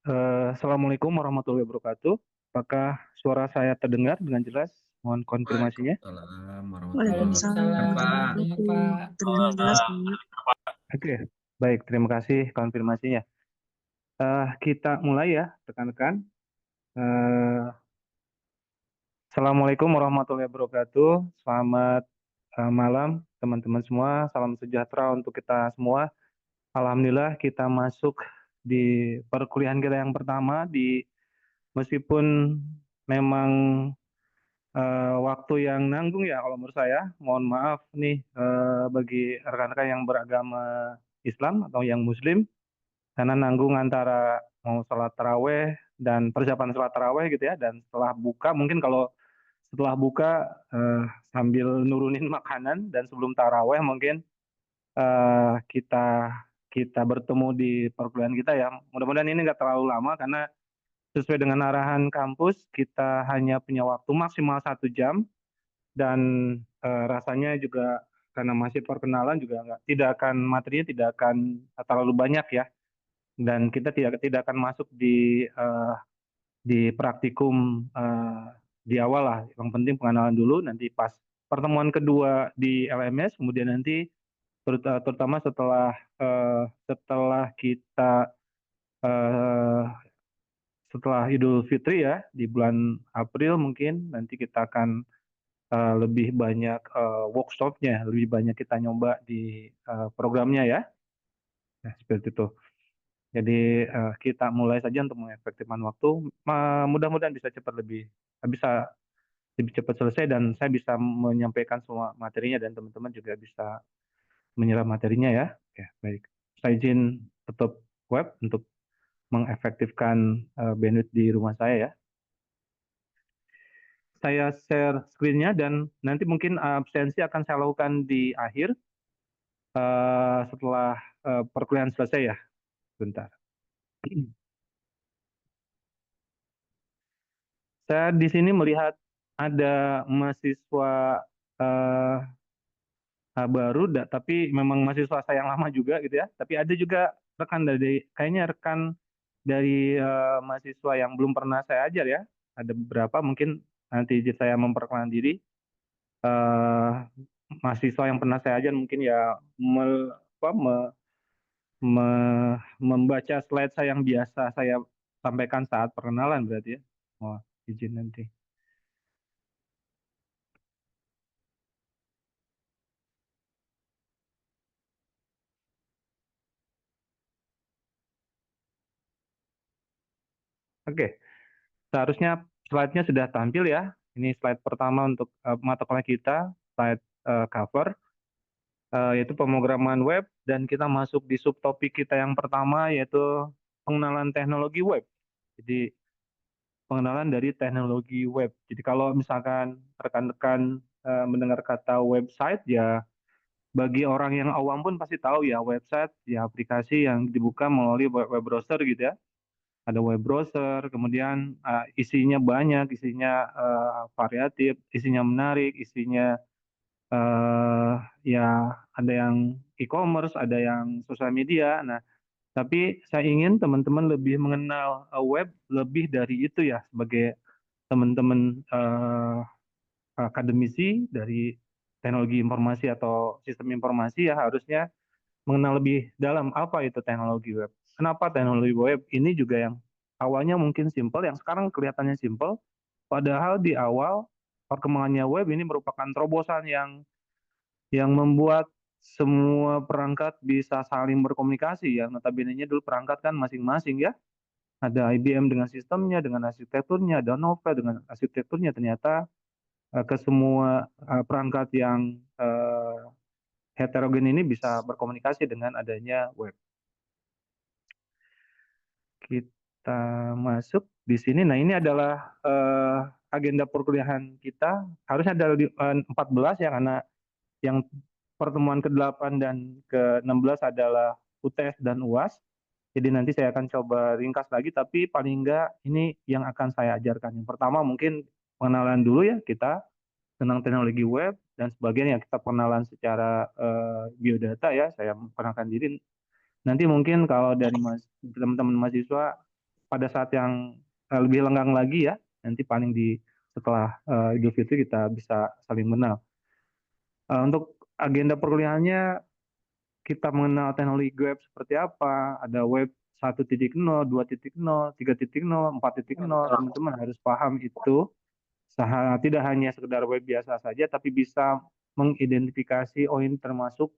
Assalamualaikum warahmatullahi wabarakatuh. Apakah suara saya terdengar dengan jelas? Mohon konfirmasinya. Waalaikumsalam warahmatullahi Waalaikumsalam wabarakatuh. warahmatullahi Pak. Dengar, wabarakatuh. Pak. Terdengar jelas, Pak. Oke, baik. Terima kasih konfirmasinya. Kita mulai ya, rekan-rekan. Eh, Assalamualaikum warahmatullahi wabarakatuh. Selamat malam, teman-teman semua. Salam sejahtera untuk kita semua. Alhamdulillah kita masuk di perkuliahan kita yang pertama meskipun memang waktu yang nanggung ya kalau menurut saya. Mohon maaf nih bagi rekan-rekan yang beragama Islam atau yang Muslim karena nanggung antara mau sholat taraweh dan persiapan sholat taraweh gitu ya, dan setelah buka mungkin kalau setelah buka sambil nurunin makanan dan sebelum taraweh mungkin kita kita bertemu di perkuliahan kita ya. Mudah-mudahan ini nggak terlalu lama karena sesuai dengan arahan kampus kita hanya punya waktu maksimal 1 jam. Dan rasanya juga karena masih perkenalan juga tidak akan materinya tidak akan terlalu banyak ya, dan kita tidak tidak akan masuk di praktikum di awal lah. Yang penting pengenalan dulu, nanti pas pertemuan kedua di LMS kemudian nanti terutama setelah setelah kita eh, setelah Idul Fitri ya di bulan April mungkin nanti kita akan lebih banyak workshopnya, lebih banyak kita nyoba di programnya ya. Nah, seperti itu. Jadi kita mulai saja untuk mengefektifkan waktu. Mudah-mudahan bisa cepat bisa lebih cepat selesai dan saya bisa menyampaikan semua materinya dan teman-teman juga bisa menyerap materinya ya. Oke, baik. Saya izin tutup web untuk mengefektifkan bandwidth di rumah saya ya. Saya share screen-nya dan nanti mungkin absensi akan saya lakukan di akhir setelah perkuliahan selesai ya, bentar. Saya di sini melihat ada mahasiswa eh, baru, tapi memang mahasiswa saya yang lama juga gitu ya. Tapi ada juga kayaknya rekan dari mahasiswa yang belum pernah saya ajar ya. Ada beberapa mungkin nanti saya memperkenalkan diri. Eh, Mahasiswa yang pernah saya ajar mungkin ya membaca slide saya yang biasa saya sampaikan saat perkenalan berarti ya. Oh, izin nanti. Oke, seharusnya slide-nya sudah tampil ya. Ini slide pertama untuk mata kuliah kita, slide cover, yaitu pemrograman web, dan kita masuk di subtopik kita yang pertama yaitu pengenalan teknologi web. Jadi pengenalan dari teknologi web. Jadi kalau misalkan rekan-rekan mendengar kata website ya, bagi orang yang awam pun pasti tahu ya, website ya aplikasi yang dibuka melalui web browser gitu ya. Ada web browser, kemudian isinya banyak, isinya variatif, isinya menarik, isinya ya ada yang e-commerce, ada yang sosial media. Nah, tapi saya ingin teman-teman lebih mengenal web lebih dari itu ya, sebagai teman-teman akademisi dari teknologi informasi atau sistem informasi ya harusnya mengenal lebih dalam apa itu teknologi web. Kenapa teknologi web ini juga yang awalnya mungkin simpel, yang sekarang kelihatannya simpel, padahal di awal perkembangannya web ini merupakan terobosan yang membuat semua perangkat bisa saling berkomunikasi ya. Notabene-nya dulu perangkat kan masing-masing ya. Ada IBM dengan sistemnya, dengan arsitekturnya, ada Nova dengan arsitekturnya. Ternyata ke semua perangkat yang heterogen ini bisa berkomunikasi dengan adanya web. Kita masuk di sini. Nah, ini adalah agenda perkuliahan kita. Harusnya ada 14 ya, karena yang pertemuan ke-8 dan ke-16 adalah UTS dan UAS. Jadi nanti saya akan coba ringkas lagi, tapi paling enggak ini yang akan saya ajarkan. Yang pertama mungkin pengenalan dulu ya kita tentang teknologi web dan sebagainya. Kita pengenalan secara biodata ya, saya memperkenalkan diri. Nanti mungkin kalau dari teman-teman mahasiswa pada saat yang lebih lenggang lagi ya, nanti paling setelah Idul Fitri kita bisa saling mengenal. Untuk agenda perkuliahannya, kita mengenal teknologi web seperti apa, ada web 1.0, 2.0, 3.0, 4.0, teman-teman harus paham itu. Tidak hanya sekedar web biasa saja, tapi bisa mengidentifikasi, oh ini termasuk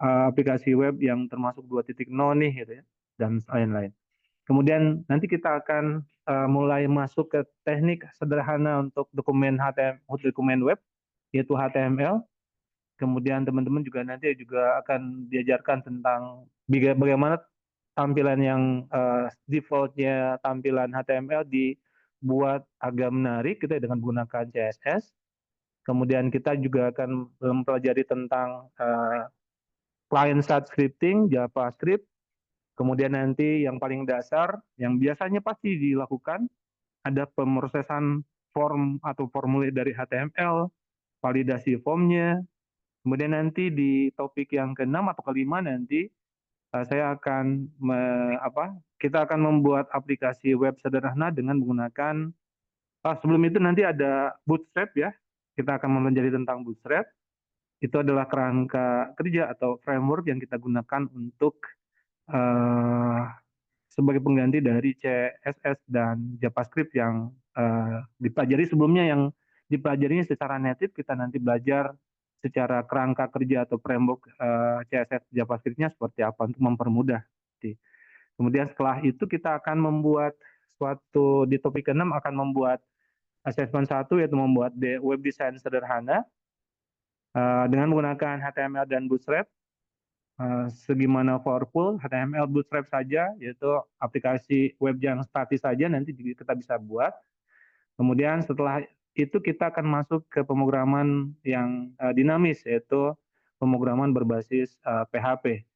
aplikasi web yang termasuk 2.0 nih, gitu ya, dan lain-lain. Kemudian nanti kita akan mulai masuk ke teknik sederhana untuk dokumen dokumen web, yaitu HTML. Kemudian teman-teman juga nanti akan diajarkan tentang bagaimana tampilan yang defaultnya tampilan HTML dibuat agak menarik gitu ya, dengan menggunakan CSS. Kemudian kita juga akan mempelajari tentang client-side scripting, JavaScript. Kemudian nanti yang paling dasar, yang biasanya pasti dilakukan, ada pemrosesan form atau formulir dari HTML, validasi formnya. Kemudian nanti di topik yang ke-6 atau ke-5 nanti saya akan kita akan membuat aplikasi web sederhana dengan menggunakan sebelum itu nanti ada Bootstrap ya. Kita akan mempelajari tentang Bootstrap. Itu adalah kerangka kerja atau framework yang kita gunakan untuk uh, sebagai pengganti dari CSS dan JavaScript yang dipelajari sebelumnya, yang dipelajarinya secara native. Kita nanti belajar secara kerangka kerja atau framework CSS JavaScript-nya seperti apa untuk mempermudah. Kemudian setelah itu kita akan membuat di topik ke-6 akan membuat assessment 1, yaitu membuat web design sederhana dengan menggunakan HTML dan Bootstrap. Segimana powerful HTML Bootstrap saja, yaitu aplikasi web yang statis saja nanti kita bisa buat. Kemudian setelah itu kita akan masuk ke pemrograman yang dinamis, yaitu pemrograman berbasis PHP.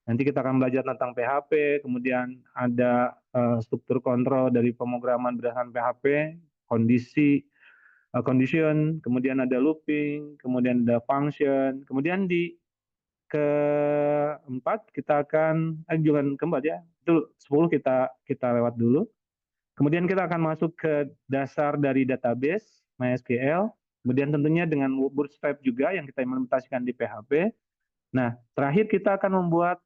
Nanti kita akan belajar tentang PHP, kemudian ada struktur kontrol dari pemrograman berdasarkan PHP, condition, kemudian ada looping, kemudian ada function, kemudian keempat kita akan jangan keempat ya, itu 10 kita lewat dulu. Kemudian kita akan masuk ke dasar dari database MySQL, kemudian tentunya dengan Bootstrap juga yang kita implementasikan di PHP. Nah, terakhir kita akan membuat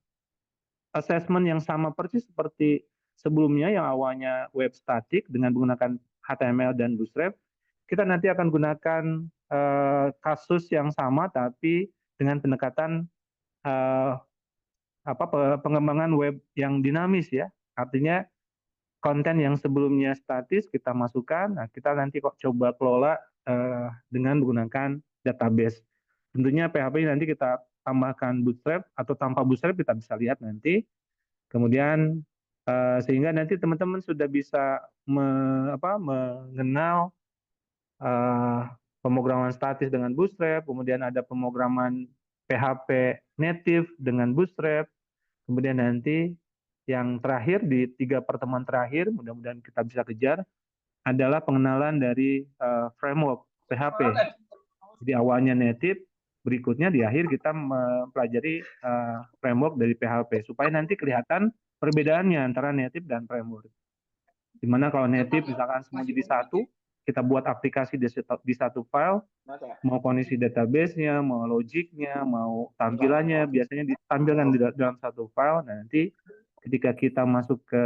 assessment yang sama persis seperti sebelumnya, yang awalnya web static dengan menggunakan HTML dan Bootstrap. Kita nanti akan gunakan kasus yang sama tapi dengan pendekatan pengembangan web yang dinamis ya. Artinya konten yang sebelumnya statis kita masukkan, nah kita nanti kok coba kelola dengan menggunakan database. Tentunya PHP nanti kita tambahkan Bootstrap atau tanpa Bootstrap kita bisa lihat nanti. Kemudian sehingga nanti teman-teman sudah bisa mengenal pemrograman statis dengan Bootstrap, kemudian ada pemrograman PHP native dengan Bootstrap, kemudian nanti yang terakhir di 3 pertemuan terakhir, mudah-mudahan kita bisa kejar, adalah pengenalan dari framework PHP. Jadi awalnya native, berikutnya di akhir kita mempelajari framework dari PHP, supaya nanti kelihatan perbedaannya antara native dan framework. Dimana kalau native misalkan semua jadi satu, kita buat aplikasi di satu file, mau kondisi database-nya, mau logiknya, mau tampilannya, biasanya ditampilkan di dalam satu file. Nah, nanti ketika kita masuk ke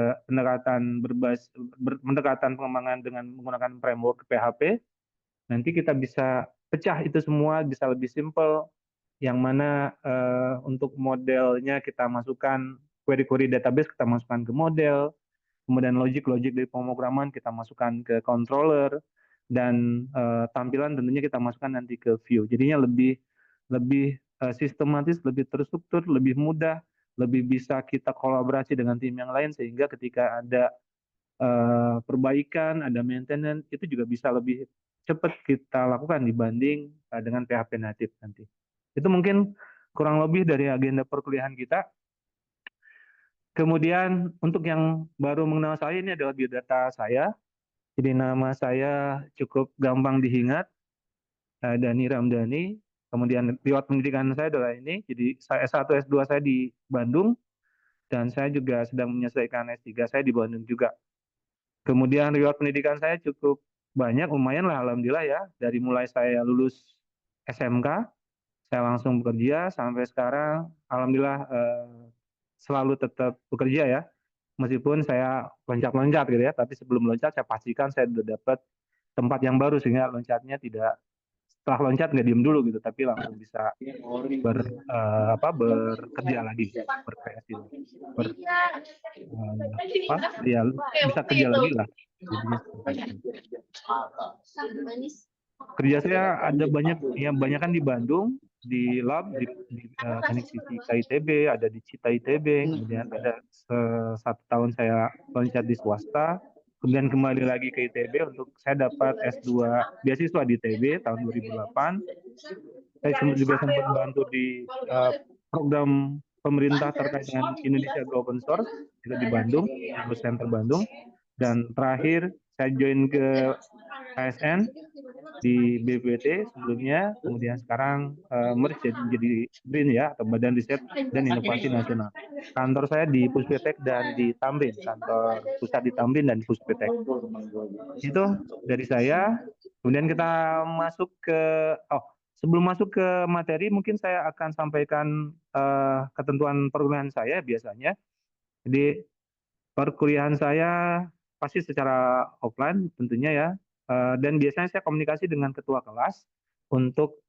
pendekatan pengembangan dengan menggunakan framework PHP, nanti kita bisa pecah itu semua, bisa lebih simple, yang mana untuk modelnya kita masukkan query-query database, kita masukkan ke model, kemudian logik dari pemrograman kita masukkan ke controller, dan tampilan tentunya kita masukkan nanti ke view. Jadinya lebih sistematis, lebih terstruktur, lebih mudah, lebih bisa kita kolaborasi dengan tim yang lain, sehingga ketika ada perbaikan, ada maintenance, itu juga bisa lebih cepat kita lakukan dibanding dengan PHP native nanti. Itu mungkin kurang lebih dari agenda perkuliahan kita. Kemudian untuk yang baru mengenal saya, ini adalah biodata saya. Jadi nama saya cukup gampang diingat, Dani Ramdhani. Kemudian riwayat pendidikan saya adalah ini. Jadi saya S1, S2 saya di Bandung, dan saya juga sedang menyelesaikan S3 saya di Bandung juga. Kemudian reward pendidikan saya cukup banyak, lumayan lah alhamdulillah ya. Dari mulai saya lulus SMK, saya langsung bekerja sampai sekarang alhamdulillah selalu tetap bekerja ya. Meskipun saya loncat-loncat gitu ya, tapi sebelum loncat saya pastikan saya sudah dapat tempat yang baru sehingga loncatnya tidak setelah loncat nggak diem dulu gitu, tapi langsung bisa bekerja lagi, berkreasi lagi, ber, ya bisa kerja lagi lah. Jadinya seperti itu. Kerja saya ada banyak, ya banyak kan di Bandung, di lab, di teknik fisika ITB, ada di Cita ITB, kemudian ada 1 tahun saya loncat di swasta, kemudian kembali lagi ke ITB untuk saya dapat S2 beasiswa di ITB tahun 2008. Saya juga sempat bantu di program pemerintah terkait dengan Indonesia Go Open Source itu di Bandung, di Go Center Bandung. Dan terakhir saya join ke ASN di BPT sebelumnya, kemudian sekarang merge jadi BRIN ya, atau Badan Riset dan Inovasi Nasional. Kantor saya di Puspetek dan di Tamrin, kantor pusat di Tamrin dan Puspetek. Itu dari saya. Kemudian kita masuk ke, sebelum masuk ke materi, mungkin saya akan sampaikan ketentuan perkuliahan saya biasanya. Jadi perkuliahan saya pasti secara offline tentunya ya. Dan biasanya saya komunikasi dengan ketua kelas untuk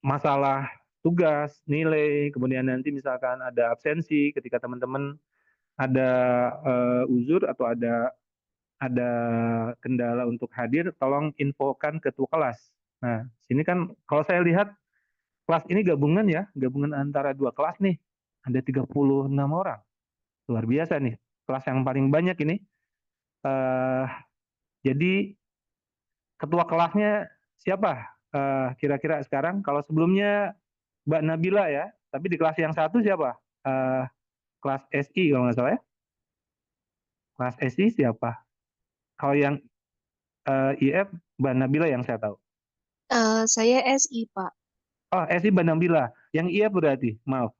masalah tugas, nilai, kemudian nanti misalkan ada absensi ketika teman-teman ada uzur atau ada kendala untuk hadir, tolong infokan ketua kelas. Nah, sini kan kalau saya lihat kelas ini gabungan ya, gabungan antara 2 kelas nih. Ada 36 orang. Luar biasa nih. Kelas yang paling banyak ini. Eh, jadi ketua kelasnya siapa? Kira-kira sekarang kalau sebelumnya Mbak Nabila ya, tapi di kelas yang satu siapa? Eh, kelas SI kalau nggak salah ya. Kelas SI siapa? Kalau yang IF Mbak Nabila yang saya tahu. Saya SI, Pak. Oh, SI Mbak Nabila. Yang IF berarti, maaf.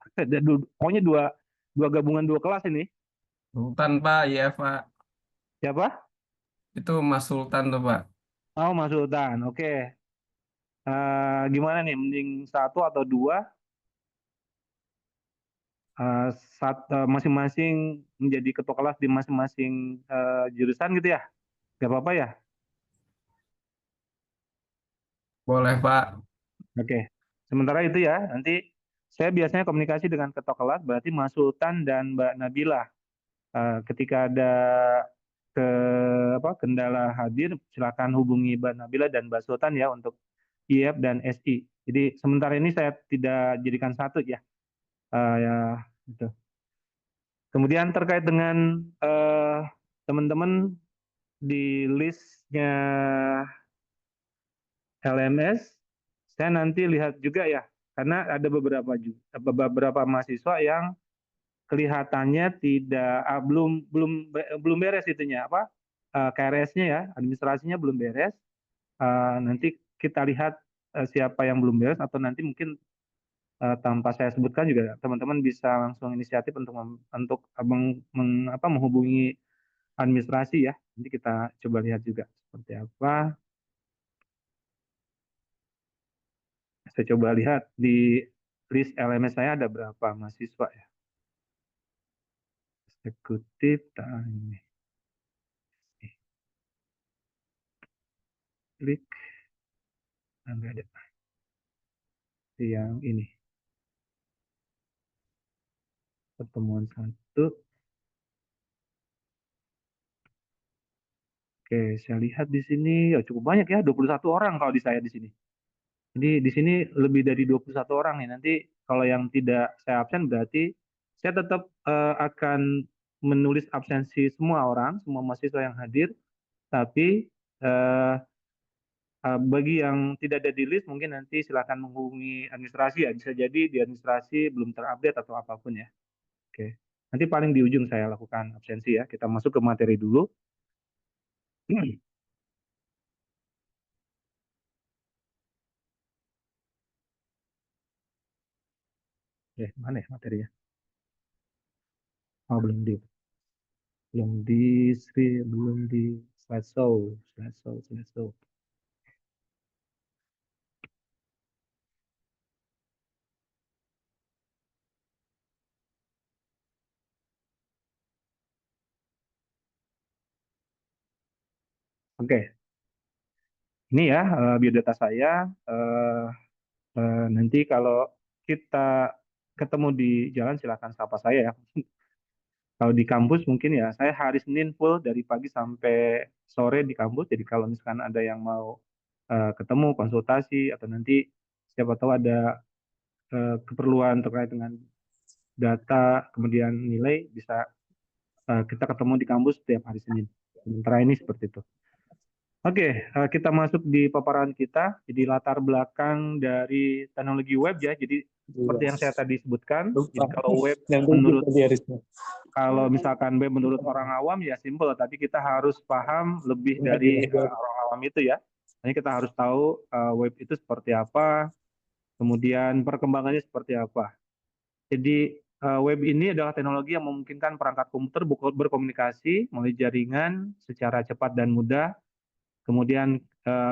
Pokoknya dua gabungan 2 kelas ini. Sultan Pak, iya Pak. Siapa? Itu Mas Sultan tuh Pak. Oh, Mas Sultan. Oke. Gimana nih? Mending satu atau dua? Eh, Masing-masing menjadi ketua kelas di masing-masing jurusan gitu ya? Gak apa-apa ya? Boleh Pak. Oke. Sementara itu ya, nanti saya biasanya komunikasi dengan ketua kelas, berarti Mas Sultan dan Mbak Nabila. Ketika ada ke kendala hadir, silakan hubungi Mbak Nabila dan Mbak Sultan ya untuk IF dan SI. Jadi sementara ini saya tidak jadikan satu ya. Ya, gitu. Kemudian terkait dengan teman-teman di listnya LMS, saya nanti lihat juga ya, karena ada beberapa mahasiswa yang kelihatannya tidak belum beres itunya apa KRS-nya ya, administrasinya belum beres. Nanti kita lihat siapa yang belum beres atau nanti mungkin tanpa saya sebutkan juga teman-teman bisa langsung inisiatif untuk menghubungi administrasi ya. Nanti kita coba lihat juga seperti apa. Saya coba lihat di list LMS saya ada berapa mahasiswa ya. Eksekutif, ini. Klik, nggak ada. Yang ini. Pertemuan satu. Oke, saya lihat di sini ya cukup banyak ya, 21 orang kalau di saya di sini. Jadi di sini lebih dari 21 orang nih. Nanti kalau yang tidak saya absen berarti saya tetap akan menulis absensi semua orang, semua mahasiswa yang hadir. Tapi eh, bagi yang tidak ada di list mungkin nanti silakan menghubungi administrasi ya. Bisa jadi di administrasi belum terupdate atau apapun ya. Oke. Nanti paling di ujung saya lakukan absensi ya. Kita masuk ke materi dulu. Mana ya materinya? Oh, belum di. belum di slideshow. Oke, ini ya biodata saya. Nanti kalau kita ketemu di jalan silakan sapa saya ya. Kalau di kampus mungkin ya saya hari Senin full dari pagi sampai sore di kampus. Jadi kalau misalkan ada yang mau ketemu konsultasi atau nanti siapa tahu ada keperluan terkait dengan data kemudian nilai bisa kita ketemu di kampus setiap hari Senin. Sementara ini seperti itu. Oke, kita masuk di paparan kita. Jadi latar belakang dari teknologi web ya. Jadi seperti yang saya tadi sebutkan. Jadi kalau web kalau misalkan web menurut orang awam ya simple. Tapi kita harus paham lebih dari orang awam itu ya. Jadi kita harus tahu web itu seperti apa, kemudian perkembangannya seperti apa. Jadi web ini adalah teknologi yang memungkinkan perangkat komputer berkomunikasi melalui jaringan secara cepat dan mudah. Kemudian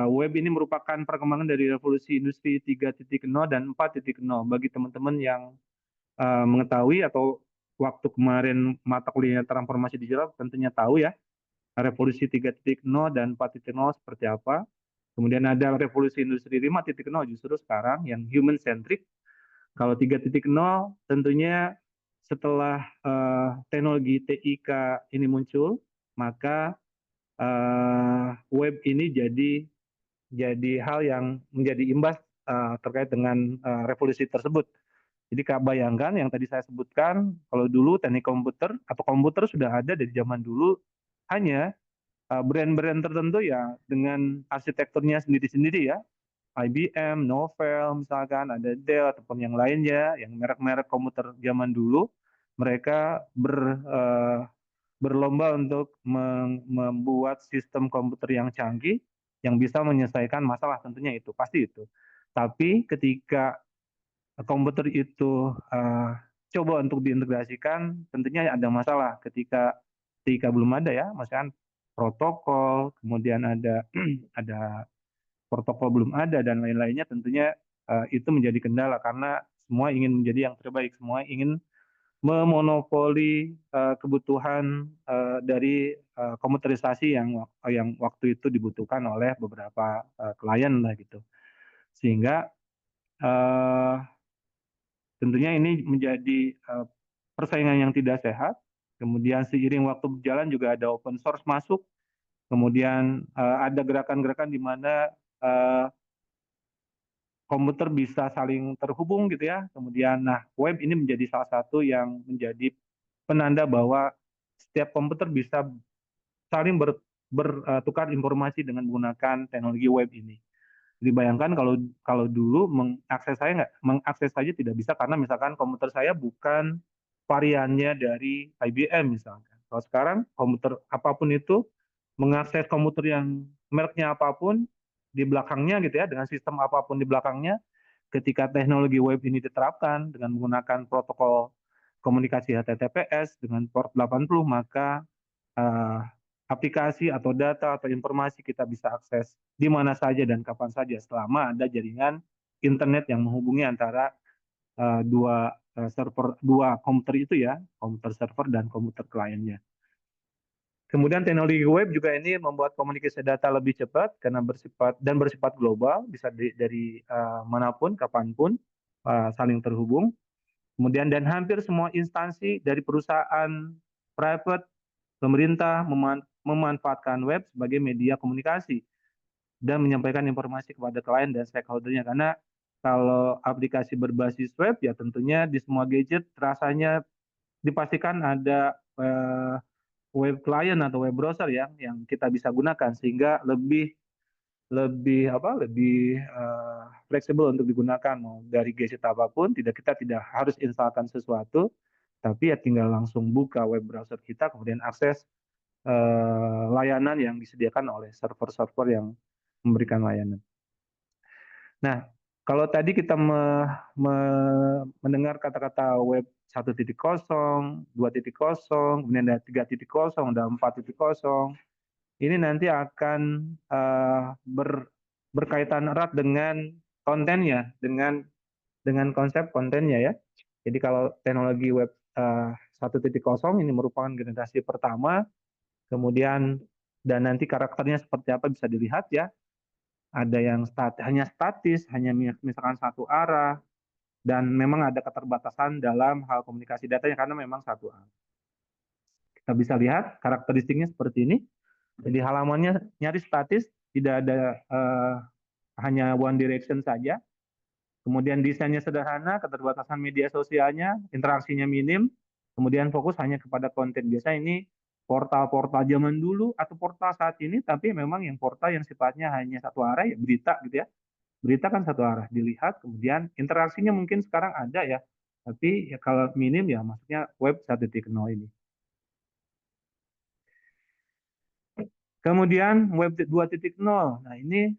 web ini merupakan perkembangan dari revolusi industri 3.0 dan 4.0. Bagi teman-teman yang mengetahui atau waktu kemarin mata kuliah transformasi digital tentunya tahu ya, revolusi 3.0 dan 4.0 seperti apa. Kemudian ada revolusi industri 5.0 justru sekarang yang human centric. Kalau 3.0 tentunya setelah teknologi TIK ini muncul, maka web ini jadi hal yang menjadi imbas terkait dengan revolusi tersebut. Jadi bayangkan yang tadi saya sebutkan, kalau dulu teknik komputer atau komputer sudah ada dari zaman dulu, hanya brand-brand tertentu ya dengan arsitekturnya sendiri-sendiri ya. IBM, Novell, misalkan ada Dell ataupun yang lainnya, yang merek-merek komputer zaman dulu, mereka berlomba untuk membuat sistem komputer yang canggih yang bisa menyelesaikan masalah tentunya itu pasti itu. Tapi ketika komputer itu coba untuk diintegrasikan, tentunya ada masalah ketika belum ada ya, misalkan protokol, kemudian ada ada protokol belum ada dan lain-lainnya, tentunya itu menjadi kendala karena semua ingin menjadi yang terbaik, semua ingin memonopoli kebutuhan dari komputerisasi yang waktu itu dibutuhkan oleh beberapa klien lah gitu. Sehingga tentunya ini menjadi persaingan yang tidak sehat. Kemudian seiring waktu berjalan juga ada open source masuk. Kemudian ada gerakan-gerakan di mana komputer bisa saling terhubung gitu ya. Kemudian web ini menjadi salah satu yang menjadi penanda bahwa setiap komputer bisa saling bertukar informasi dengan menggunakan teknologi web ini. Jadi bayangkan kalau dulu mengakses saja tidak bisa karena misalkan komputer saya bukan variannya dari IBM misalkan. Kalau sekarang komputer apapun itu mengakses komputer yang mereknya apapun di belakangnya gitu ya dengan sistem apapun di belakangnya, ketika teknologi web ini diterapkan dengan menggunakan protokol komunikasi HTTPS dengan port 80, maka uh, aplikasi atau data atau informasi kita bisa akses di mana saja dan kapan saja selama ada jaringan internet yang menghubungi antara dua komputer itu ya, komputer server dan komputer kliennya. Kemudian teknologi web juga ini membuat komunikasi data lebih cepat karena bersifat global, bisa dari manapun, kapanpun saling terhubung. Kemudian dan hampir semua instansi dari perusahaan private, pemerintah memanfaatkan web sebagai media komunikasi dan menyampaikan informasi kepada klien dan stakeholder-nya. Karena kalau aplikasi berbasis web ya tentunya di semua gadget rasanya dipastikan ada web client atau web browser yang kita bisa gunakan sehingga lebih fleksibel untuk digunakan mau dari gadget apapun, kita tidak harus instalkan sesuatu, tapi ya tinggal langsung buka web browser kita kemudian akses layanan yang disediakan oleh server-server yang memberikan layanan. Nah, kalau tadi kita mendengar kata-kata web 1.0, 2.0, kemudian ada 3.0, ada 4.0. Ini nanti akan berkaitan erat dengan kontennya, dengan konsep kontennya ya. Jadi kalau teknologi web 1.0 ini merupakan generasi pertama, kemudian dan nanti karakternya seperti apa bisa dilihat ya. Ada yang hanya statis, hanya misalkan satu arah, dan memang ada keterbatasan dalam hal komunikasi datanya karena memang satu arah. Kita bisa lihat karakteristiknya seperti ini. Jadi halamannya nyaris statis, tidak ada hanya one direction saja. Kemudian desainnya sederhana, keterbatasan media sosialnya, interaksinya minim, kemudian fokus hanya kepada konten. Biasanya ini portal-portal zaman dulu atau portal saat ini, tapi memang yang portal yang sifatnya hanya satu arah, ya berita gitu ya. Berita kan satu arah, dilihat, kemudian interaksinya mungkin sekarang ada ya, tapi ya kalau minim ya maksudnya web 1.0 ini. Kemudian web 2.0, nah ini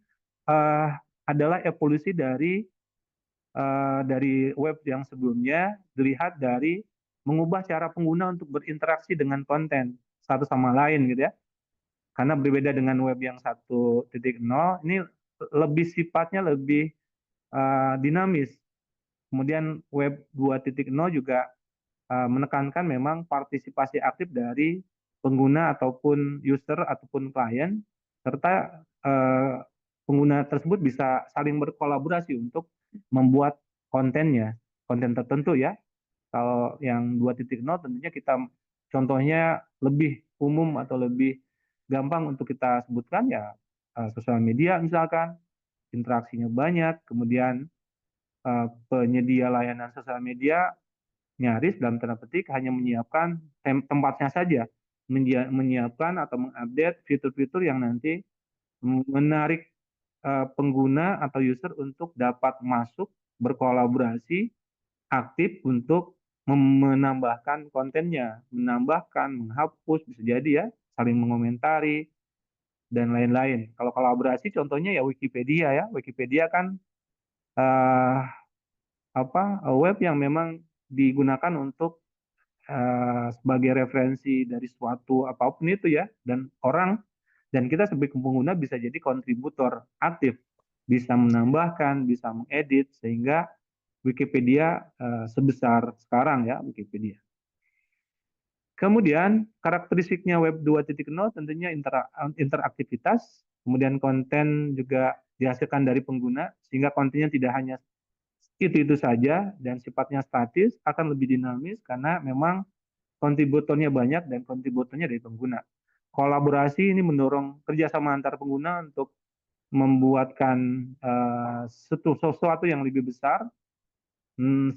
adalah evolusi dari web yang sebelumnya, dilihat dari mengubah cara pengguna untuk berinteraksi dengan konten satu sama lain gitu ya. Karena berbeda dengan web yang 1.0, ini lebih sifatnya lebih dinamis. Kemudian web 2.0 juga menekankan memang partisipasi aktif dari pengguna ataupun user ataupun klien, serta pengguna tersebut bisa saling berkolaborasi untuk membuat kontennya, konten tertentu ya. Kalau yang 2.0 tentunya kita contohnya lebih umum atau lebih gampang untuk kita sebutkan ya sosial media misalkan, interaksinya banyak, kemudian penyedia layanan sosial media nyaris dalam tanda petik hanya menyiapkan tempatnya saja, menyiapkan atau mengupdate fitur-fitur yang nanti menarik pengguna atau user untuk dapat masuk, berkolaborasi, aktif untuk menambahkan kontennya, menambahkan, menghapus, bisa jadi ya, saling mengomentari, dan lain-lain. Kalau kolaborasi contohnya ya Wikipedia ya, Wikipedia kan uh, web yang memang digunakan untuk sebagai referensi dari suatu apapun itu ya, dan kita sebagai pengguna bisa jadi kontributor aktif, bisa menambahkan, bisa mengedit, sehingga Wikipedia sebesar sekarang ya Wikipedia. Kemudian karakteristiknya web 2.0 tentunya interaktivitas, kemudian konten juga dihasilkan dari pengguna, sehingga kontennya tidak hanya itu saja dan sifatnya statis, akan lebih dinamis karena memang kontributornya banyak dan kontributornya dari pengguna. Kolaborasi ini mendorong kerjasama antar pengguna untuk membuatkan sesuatu yang lebih besar,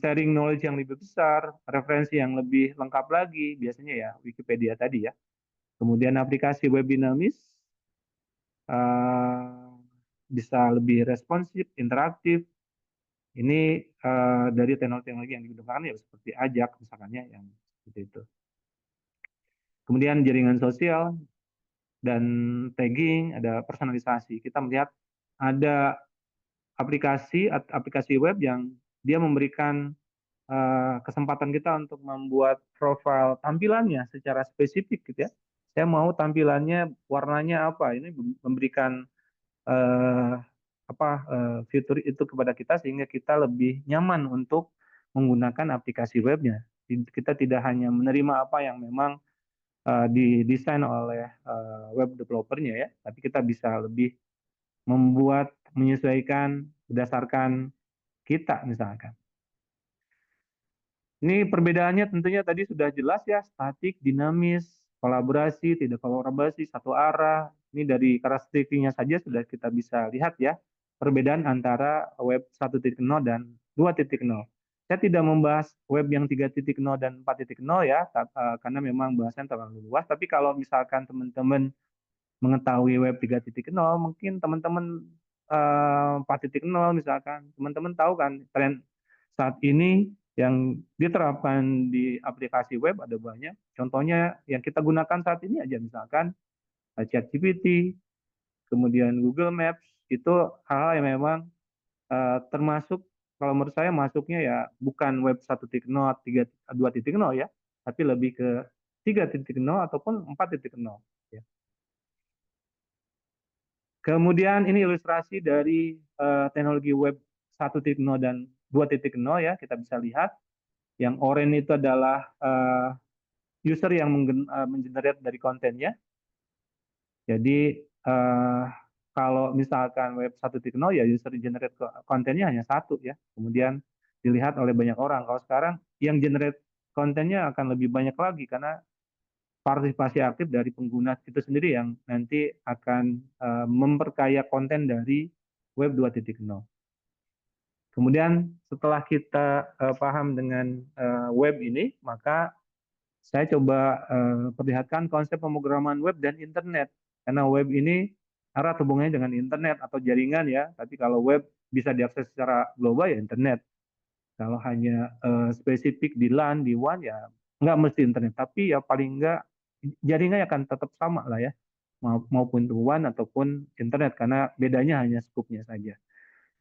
sharing knowledge yang lebih besar, referensi yang lebih lengkap lagi, biasanya ya Wikipedia tadi ya. Kemudian aplikasi web dinamis, bisa lebih responsif, interaktif. Ini dari teknologi yang digunakan ya seperti Ajax misalkan ya, yang seperti itu. Kemudian jaringan sosial dan tagging, ada personalisasi. Kita melihat ada aplikasi web yang dia memberikan kesempatan kita untuk membuat profil tampilannya secara spesifik gitu ya. Saya mau tampilannya warnanya apa, ini memberikan fitur itu kepada kita sehingga kita lebih nyaman untuk menggunakan aplikasi webnya. Kita tidak hanya menerima apa yang memang didesain oleh web developernya ya, tapi kita bisa lebih membuat, menyesuaikan berdasarkan kita misalkan. Ini perbedaannya tentunya tadi sudah jelas ya, statik, dinamis, kolaborasi, tidak kolaborasi, satu arah. Ini dari karakteristiknya saja sudah kita bisa lihat ya, perbedaan antara web 1.0 dan 2.0. Saya tidak membahas web yang 3.0 dan 4.0 ya, karena memang bahasan terlalu luas. Tapi kalau misalkan teman-teman mengetahui web 3.0, mungkin teman-teman 4.0 misalkan, teman-teman tahu kan tren saat ini yang diterapkan di aplikasi web ada banyak. Contohnya yang kita gunakan saat ini aja misalkan ChatGPT, kemudian Google Maps, itu hal yang memang termasuk kalau menurut saya masuknya ya bukan web 1.0, 2.0 ya, tapi lebih ke 3.0 ataupun 4.0 ya. Kemudian ini ilustrasi dari teknologi web 1.0 dan 2.0 ya, kita bisa lihat. Yang oranye itu adalah user yang mengenerate dari kontennya. Jadi kalau misalkan web 1.0 ya user generate kontennya hanya satu ya. Kemudian dilihat oleh banyak orang. Kalau sekarang yang generate kontennya akan lebih banyak lagi karena partisipasi aktif dari pengguna itu sendiri yang nanti akan memperkaya konten dari web 2.0. Kemudian setelah kita paham dengan web ini, maka saya coba perlihatkan konsep pemrograman web dan internet. Karena web ini erat hubungannya dengan internet atau jaringan ya, tapi kalau web bisa diakses secara global ya internet. Kalau hanya spesifik di LAN, di WAN ya nggak mesti internet, tapi ya paling nggak jaringannya akan tetap sama lah ya, maupun itu WAN ataupun internet, karena bedanya hanya skupnya saja.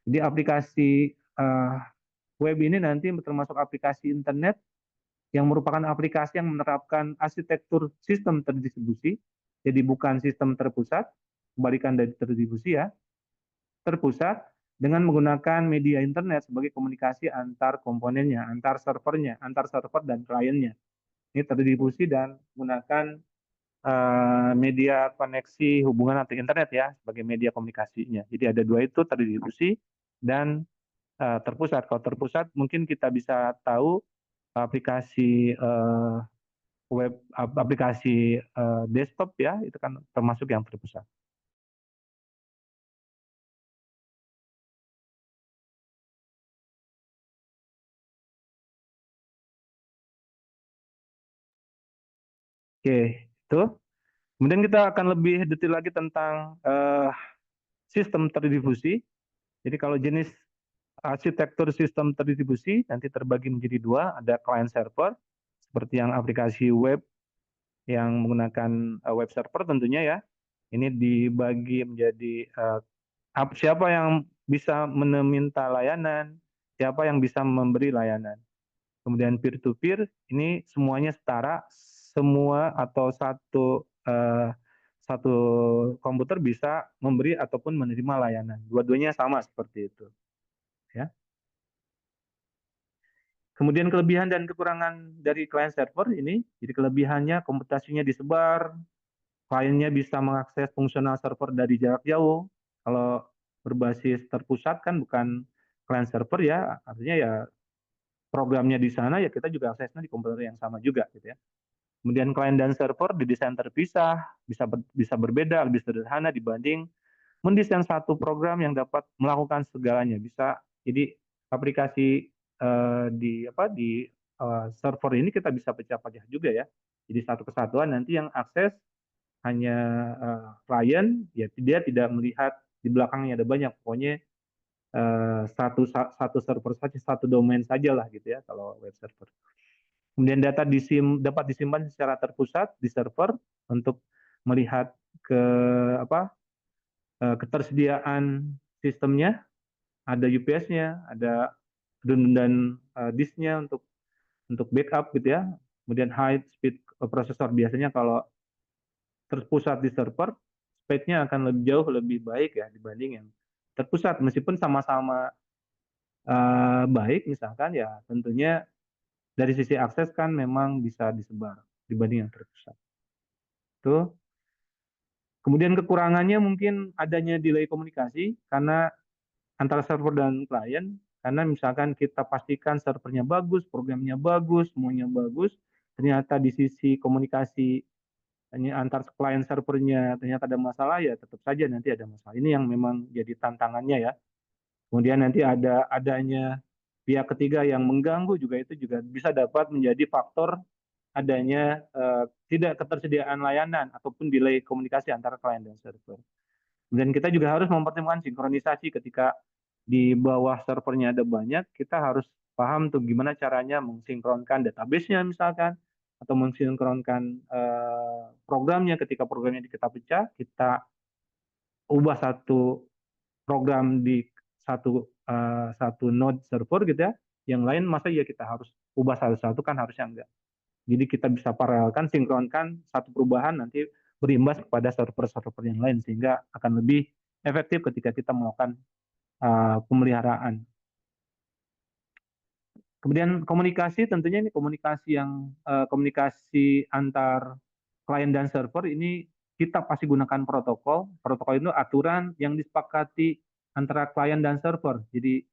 Jadi aplikasi web ini nanti termasuk aplikasi internet yang merupakan aplikasi yang menerapkan arsitektur sistem terdistribusi, jadi bukan sistem terpusat, kebalikan dari terdistribusi ya, terpusat dengan menggunakan media internet sebagai komunikasi antar komponennya, antar servernya, antar server dan kliennya. Ini terdistribusi dan menggunakan media koneksi hubungan antar internet ya sebagai media komunikasinya. Jadi ada dua itu, terdistribusi dan terpusat. Kalau terpusat mungkin kita bisa tahu aplikasi web, aplikasi desktop ya, itu kan termasuk yang terpusat. Oke, itu. Kemudian kita akan lebih detail lagi tentang sistem terdistribusi. Jadi kalau jenis arsitektur sistem terdistribusi nanti terbagi menjadi dua, ada client server seperti yang aplikasi web yang menggunakan web server tentunya ya. Ini dibagi menjadi siapa yang bisa meminta layanan, siapa yang bisa memberi layanan. Kemudian peer to peer ini semuanya setara, semua atau satu komputer bisa memberi ataupun menerima layanan. Dua-duanya sama seperti itu. Ya. Kemudian kelebihan dan kekurangan dari client server ini, jadi kelebihannya komputasinya disebar, kliennya bisa mengakses fungsional server dari jarak jauh. Kalau berbasis terpusat kan bukan client server ya, artinya ya programnya di sana ya kita juga aksesnya di komputer yang sama juga gitu ya. Kemudian klien dan server didesain terpisah, bisa berbeda, lebih sederhana dibanding mendesain satu program yang dapat melakukan segalanya. Bisa jadi aplikasi di server ini kita bisa pecah-pecah juga ya. Jadi satu kesatuan nanti yang akses hanya klien, ya dia tidak melihat di belakangnya ada banyak. Pokoknya satu server saja, satu domain saja lah gitu ya kalau web server. Kemudian data dapat disimpan secara terpusat di server untuk melihat ke ketersediaan sistemnya, ada UPS-nya, ada redundant disk-nya untuk backup gitu ya. Kemudian high speed processor, biasanya kalau terpusat di server, speed-nya akan lebih jauh lebih baik ya dibanding yang terpusat, meskipun sama-sama baik misalkan ya tentunya dari sisi akses kan memang bisa disebar dibanding yang terpusat. Tuh. Kemudian kekurangannya mungkin adanya delay komunikasi karena antara server dan klien, karena misalkan kita pastikan servernya bagus, programnya bagus, semuanya bagus, ternyata di sisi komunikasi antar klien servernya ternyata ada masalah, ya tetap saja nanti ada masalah. Ini yang memang jadi tantangannya ya. Kemudian nanti adanya pihak ketiga yang mengganggu juga, itu juga bisa dapat menjadi faktor adanya tidak ketersediaan layanan ataupun delay komunikasi antara klien dan server. Dan kita juga harus mempertimbangkan sinkronisasi ketika di bawah servernya ada banyak, kita harus paham tuh gimana caranya mensinkronkan database-nya misalkan, atau mensinkronkan programnya. Ketika programnya kita pecah, kita ubah satu program di satu satu node server gitu ya, yang lain masa ya kita harus ubah satu-satu, kan harusnya enggak. Jadi kita bisa paralelkan, sinkronkan satu perubahan nanti berimbas kepada server-server yang lain, sehingga akan lebih efektif ketika kita melakukan pemeliharaan. Kemudian komunikasi, tentunya ini komunikasi antar klien dan server ini kita pasti gunakan protokol. Protokol itu aturan yang disepakati antara klien dan server. Jadi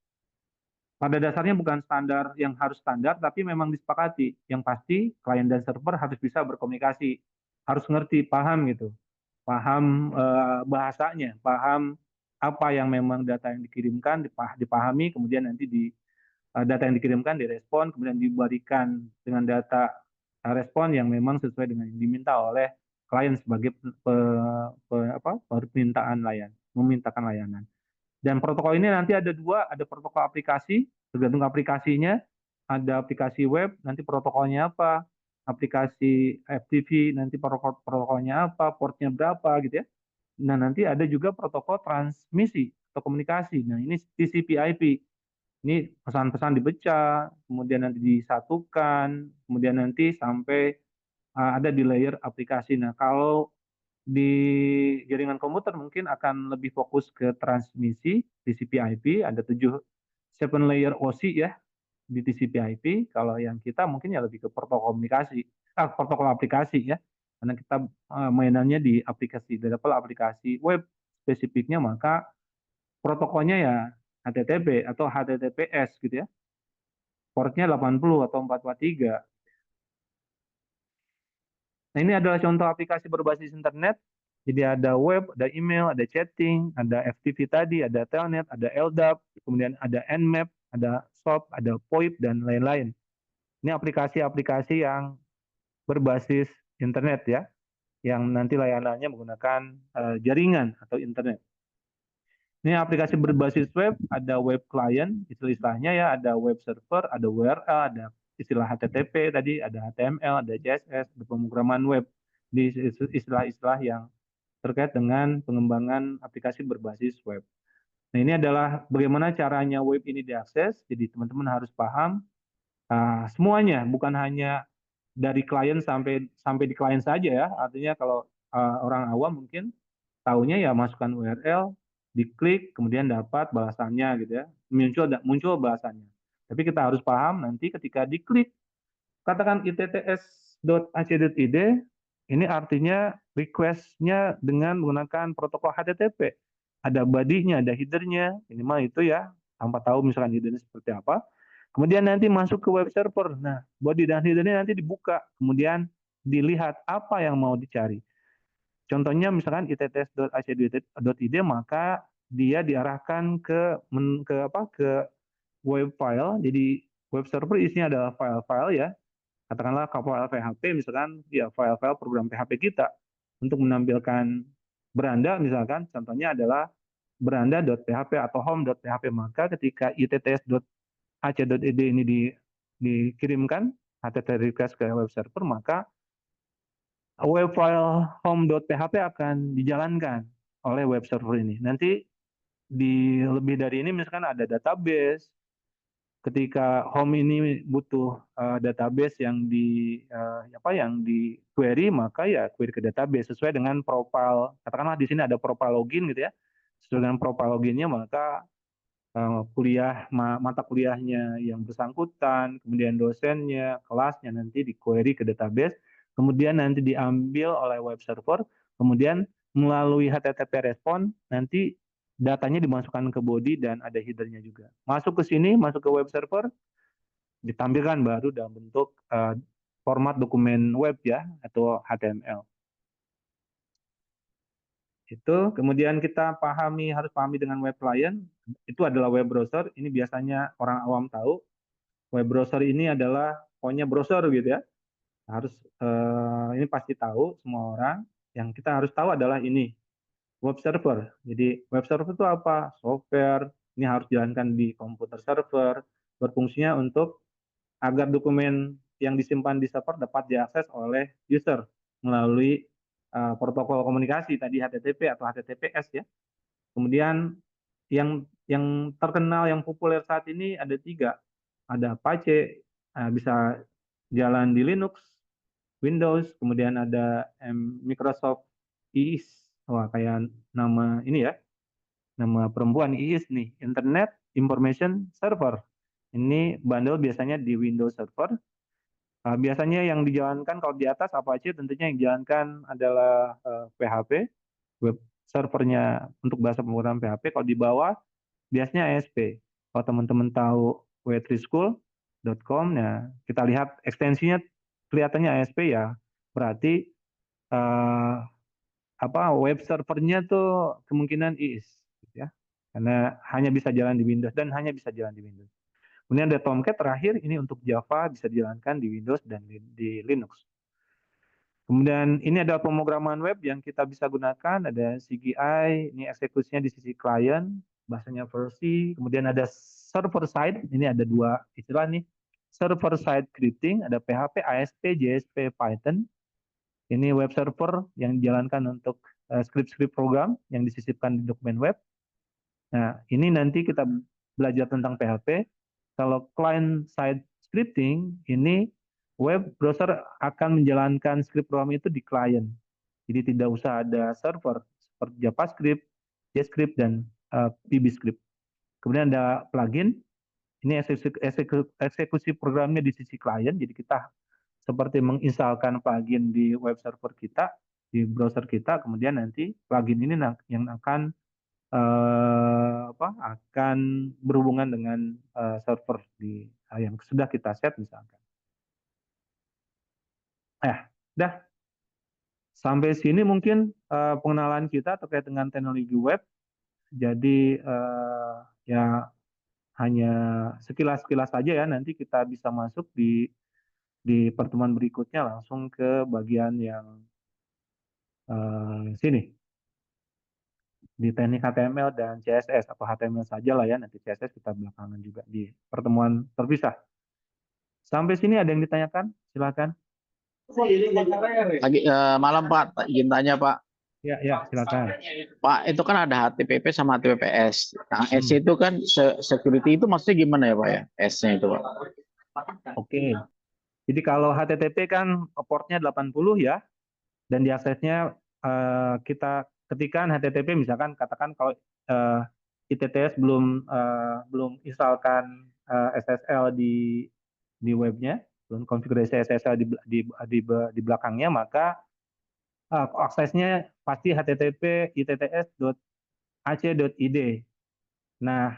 pada dasarnya bukan standar yang harus standar, tapi memang disepakati. Yang pasti klien dan server harus bisa berkomunikasi, harus ngerti, paham gitu, paham bahasanya, paham apa yang memang data yang dikirimkan, dipahami, kemudian nanti data yang dikirimkan direspon, kemudian diberikan dengan data respon yang memang sesuai dengan yang diminta oleh klien sebagai permintaan memintakan layanan. Dan protokol ini nanti ada dua, ada protokol aplikasi, tergantung aplikasinya, ada aplikasi web, nanti protokolnya apa, aplikasi FTP, nanti protokolnya apa, portnya berapa gitu ya. Nah nanti ada juga protokol transmisi atau komunikasi. Nah ini TCP/IP. Ini pesan-pesan dipecah, kemudian nanti disatukan, kemudian nanti sampai ada di layer aplikasi. Nah kalau di jaringan komputer mungkin akan lebih fokus ke transmisi TCP/IP, ada 7 layer OSI ya di TCP/IP. Kalau yang kita mungkin ya lebih ke protokol komunikasi, protokol aplikasi ya, karena kita mainannya di aplikasi, di level aplikasi web spesifiknya, maka protokolnya ya HTTP atau HTTPS gitu ya, portnya 80 atau 443. Nah, ini adalah contoh aplikasi berbasis internet. Jadi ada web, ada email, ada chatting, ada FTP tadi, ada telnet, ada LDAP, kemudian ada Nmap, ada SOAP, ada VoIP, dan lain-lain. Ini aplikasi-aplikasi yang berbasis internet ya, yang nanti layanannya menggunakan jaringan atau internet. Ini aplikasi berbasis web, ada web client, istilah-istilahnya ya, ada web server, ada URL, ada istilah HTTP tadi, ada HTML, ada CSS, ada pemrograman web. Di istilah-istilah yang terkait dengan pengembangan aplikasi berbasis web. Nah, ini adalah bagaimana caranya web ini diakses. Jadi teman-teman harus paham semuanya, bukan hanya dari klien sampai di klien saja ya. Artinya kalau orang awam mungkin tahunya ya masukkan URL, diklik, kemudian dapat balasannya gitu ya. Muncul balasannya. Tapi kita harus paham nanti ketika diklik, katakan itts.ac.id, ini artinya request-nya dengan menggunakan protokol HTTP. Ada body-nya, ada header-nya, minimal itu ya, tanpa tahu misalkan header-nya seperti apa. Kemudian nanti masuk ke web server. Nah, body dan header-nya nanti dibuka, kemudian dilihat apa yang mau dicari. Contohnya misalkan itts.ac.id, maka dia diarahkan ke web file. Jadi web server isinya adalah file-file ya. Katakanlah file PHP misalkan, ya file-file program PHP kita untuk menampilkan beranda misalkan, contohnya adalah beranda.php atau home.php. Maka ketika itts.ac.id ini dikirimkan HTTP request ke web server, maka web file home.php akan dijalankan oleh web server ini. Nanti di lebih dari ini misalkan ada database. Ketika home ini butuh database yang di query, maka ya query ke database sesuai dengan profile. Katakanlah di sini ada profile login gitu ya. Sesuai dengan profile loginnya, maka mata kuliahnya yang bersangkutan, kemudian dosennya, kelasnya nanti di query ke database, kemudian nanti diambil oleh web server, kemudian melalui HTTP respon nanti datanya dimasukkan ke body dan ada headernya juga. Masuk ke sini, masuk ke web server, ditampilkan baru dalam bentuk format dokumen web ya, atau HTML. Itu kemudian kita harus pahami dengan web client, itu adalah web browser. Ini biasanya orang awam tahu. Web browser ini adalah pokoknya browser gitu ya. Harus ini pasti tahu semua orang. Yang kita harus tahu adalah ini, web server. Jadi web server itu apa? Software. Ini harus dijalankan di komputer server. Berfungsinya untuk agar dokumen yang disimpan di server dapat diakses oleh user melalui protokol komunikasi tadi HTTP atau HTTPS ya. Kemudian yang yang terkenal, yang populer saat ini ada 3. Ada Apache, bisa jalan di Linux, Windows, kemudian ada Microsoft IIS. Wah, kayak nama ini ya, nama perempuan IIS nih, Internet Information Server. Ini bundle biasanya di Windows Server. Biasanya yang dijalankan kalau di atas Apache tentunya yang dijalankan adalah PHP, web servernya untuk bahasa pemrograman PHP. Kalau di bawah biasanya ASP. Kalau teman-teman tahu w3school.com, ya kita lihat ekstensinya kelihatannya ASP ya, berarti eh, web servernya tuh kemungkinan IIS, gitu ya, karena hanya bisa jalan di Windows dan hanya bisa jalan di Windows. Kemudian ada Tomcat terakhir, ini untuk Java, bisa dijalankan di Windows dan di Linux. Kemudian ini ada pemrograman web yang kita bisa gunakan, ada CGI, ini eksekusinya di sisi klien, bahasanya versi, kemudian ada server side, ini ada 2 istilah nih, server side scripting, ada PHP, ASP, JSP, Python. Ini web server yang dijalankan untuk script-script program yang disisipkan di dokumen web. Nah, ini nanti kita belajar tentang PHP. Kalau client side scripting, ini web browser akan menjalankan script program itu di client. Jadi tidak usah ada server seperti JavaScript, JavaScript, dan VBScript. Kemudian ada plugin. Ini eksekusi programnya di sisi klien. Jadi kita seperti menginstalkan plugin di web server kita, di browser kita. Kemudian nanti plugin ini yang akan akan berhubungan dengan server yang sudah kita set misalkan. Dah sampai sini mungkin pengenalan kita terkait dengan teknologi web. Jadi ya hanya sekilas-sekilas saja ya. Nanti kita bisa masuk di pertemuan berikutnya langsung ke bagian yang sini, di teknik HTML dan CSS, atau HTML saja lah ya, nanti CSS kita belakangan juga di pertemuan terpisah. Sampai sini ada yang ditanyakan? Silakan. Malam Pak, izin tanya Pak. Ya, silakan. Pak, itu kan ada HTTP sama HTTPS. Nah, S itu kan security itu maksudnya gimana ya Pak ya? S-nya itu Pak. Oke. Jadi kalau HTTP kan portnya 80 ya, dan diaksesnya kita ketikkan HTTP, misalkan katakan kalau ITTS belum instalkan SSL di webnya, belum konfigurasi SSL di belakangnya, maka aksesnya pasti http itts.ac.id. Nah,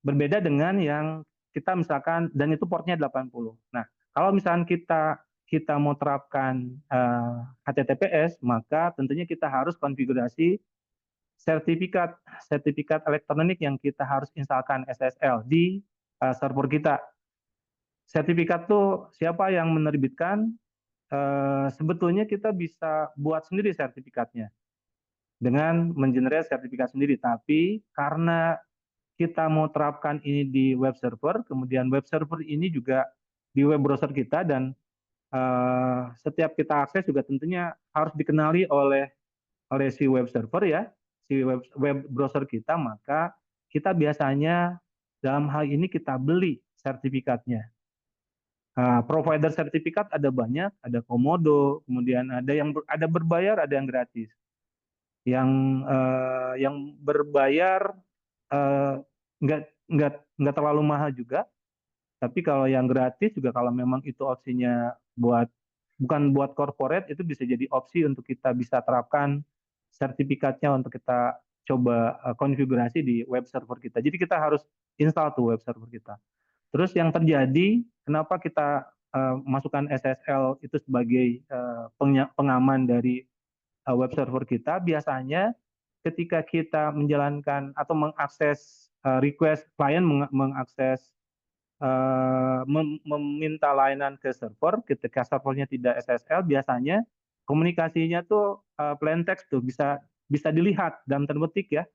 berbeda dengan yang kita misalkan, dan itu portnya 80. Nah, kalau misalkan kita mau terapkan HTTPS, maka tentunya kita harus konfigurasi sertifikat elektronik yang kita harus instalkan SSL di server kita. Sertifikat tuh siapa yang menerbitkan? Sebetulnya kita bisa buat sendiri sertifikatnya dengan mengenerate sertifikat sendiri, tapi karena kita mau terapkan ini di web server, kemudian web server ini juga di web browser kita, dan setiap kita akses juga tentunya harus dikenali oleh si web server ya, si web browser kita, maka kita biasanya dalam hal ini kita beli sertifikatnya. Provider sertifikat ada banyak, ada Komodo, kemudian ada yang ada berbayar, ada yang gratis. Yang berbayar nggak terlalu mahal juga, tapi kalau yang gratis juga, kalau memang itu opsinya bukan buat corporate, itu bisa jadi opsi untuk kita bisa terapkan sertifikatnya untuk kita coba konfigurasi di web server kita. Jadi kita harus install tuh web server kita. Terus yang terjadi, kenapa kita masukkan SSL itu sebagai pengaman dari web server kita? Biasanya ketika kita menjalankan atau mengakses request, klien mengakses meminta layanan ke server, ketika servernya tidak SSL, biasanya komunikasinya tuh plain text tuh, bisa dilihat dalam tanda petik ya.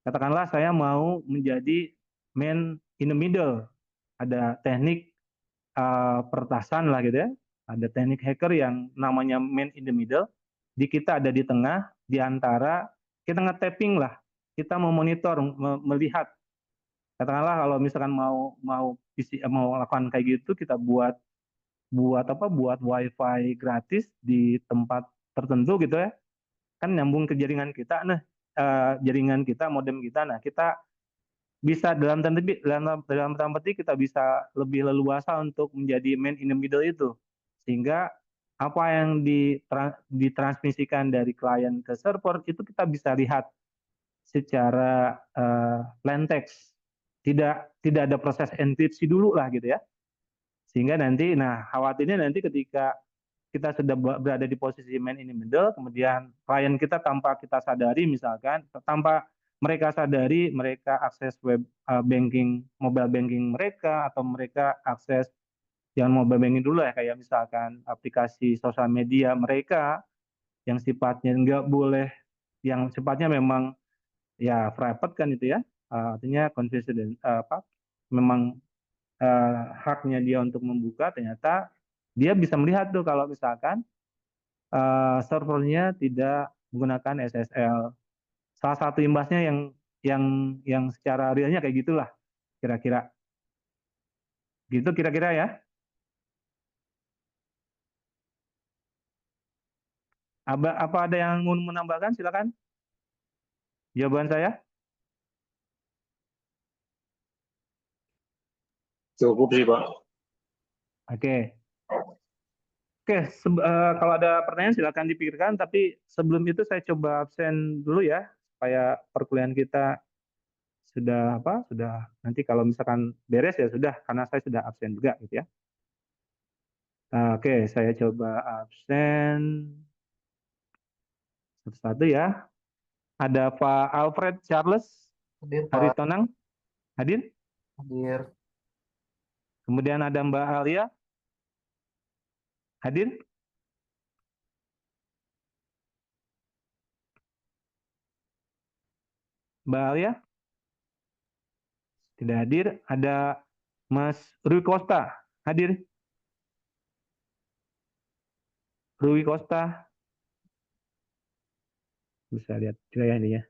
Katakanlah saya mau menjadi man in the middle, ada teknik pertasan lah gitu ya, ada teknik hacker yang namanya man in the middle, di kita ada di tengah, di antara kita nge-tapping lah kita memonitor, melihat. Katakanlah kalau misalkan mau mau mau lakukan kayak gitu, kita buat buat wifi gratis di tempat tertentu gitu ya, kan nyambung ke jaringan kita. Nah, jaringan kita, modem kita. Nah, kita bisa dalam tanda petik kita bisa lebih leluasa untuk menjadi man in the middle itu, sehingga apa yang ditransmisikan dari klien ke server itu kita bisa lihat secara plain text, tidak ada proses enkripsi dulu lah gitu ya, sehingga nanti, nah khawatirnya nanti ketika kita sudah berada di posisi man in the middle, kemudian klien kita tanpa kita sadari, misalkan tanpa mereka sadari, mereka akses web banking, mobile banking mereka, atau mereka akses yang mobile banking dulu ya, kayak misalkan aplikasi sosial media mereka yang sifatnya nggak boleh, yang sifatnya memang ya private kan itu ya, artinya confidential, memang haknya dia untuk membuka, ternyata dia bisa melihat tuh kalau misalkan servernya tidak menggunakan SSL. Salah satu imbasnya yang yang secara realnya kayak gitulah kira-kira. Gitu kira-kira ya. Apa ada yang mau menambahkan? Silakan. Jawaban saya. Cukup sih, Pak. Oke. Oke, kalau ada pertanyaan silakan dipikirkan, tapi sebelum itu saya coba absen dulu ya, supaya perkuliahan kita sudah sudah nanti kalau misalkan beres ya sudah, karena saya sudah absen juga gitu ya. Oke, saya coba absen satu-satu ya. Ada Pak Alfred Charles Hadir, Pak. Haritonang, hadir. Hadir. Kemudian ada Mbak Alia, hadir. Mbak Alia, tidak hadir. Ada Mas Rui Costa, hadir. Rui Costa, bisa lihat juga ya ini ya.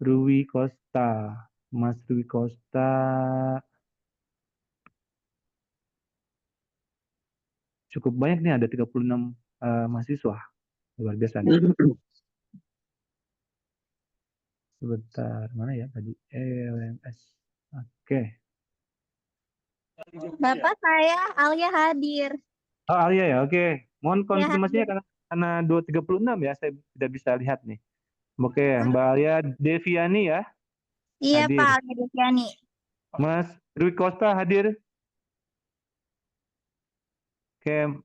Rui Costa, Mas Rui Costa, cukup banyak nih, ada 36 mahasiswa, luar biasa nih. Sebentar, mana ya tadi? LMS. Oke. Bapak saya Alia hadir. Oh, Alia ya, oke. Mohon Ya, konfirmasinya hadir. karena 236 ya, saya tidak bisa lihat nih. Oke, Mbak Alia Deviani ya, Iya hadir. Pak Alia Deviani. Mas Rui Costa hadir. Oke,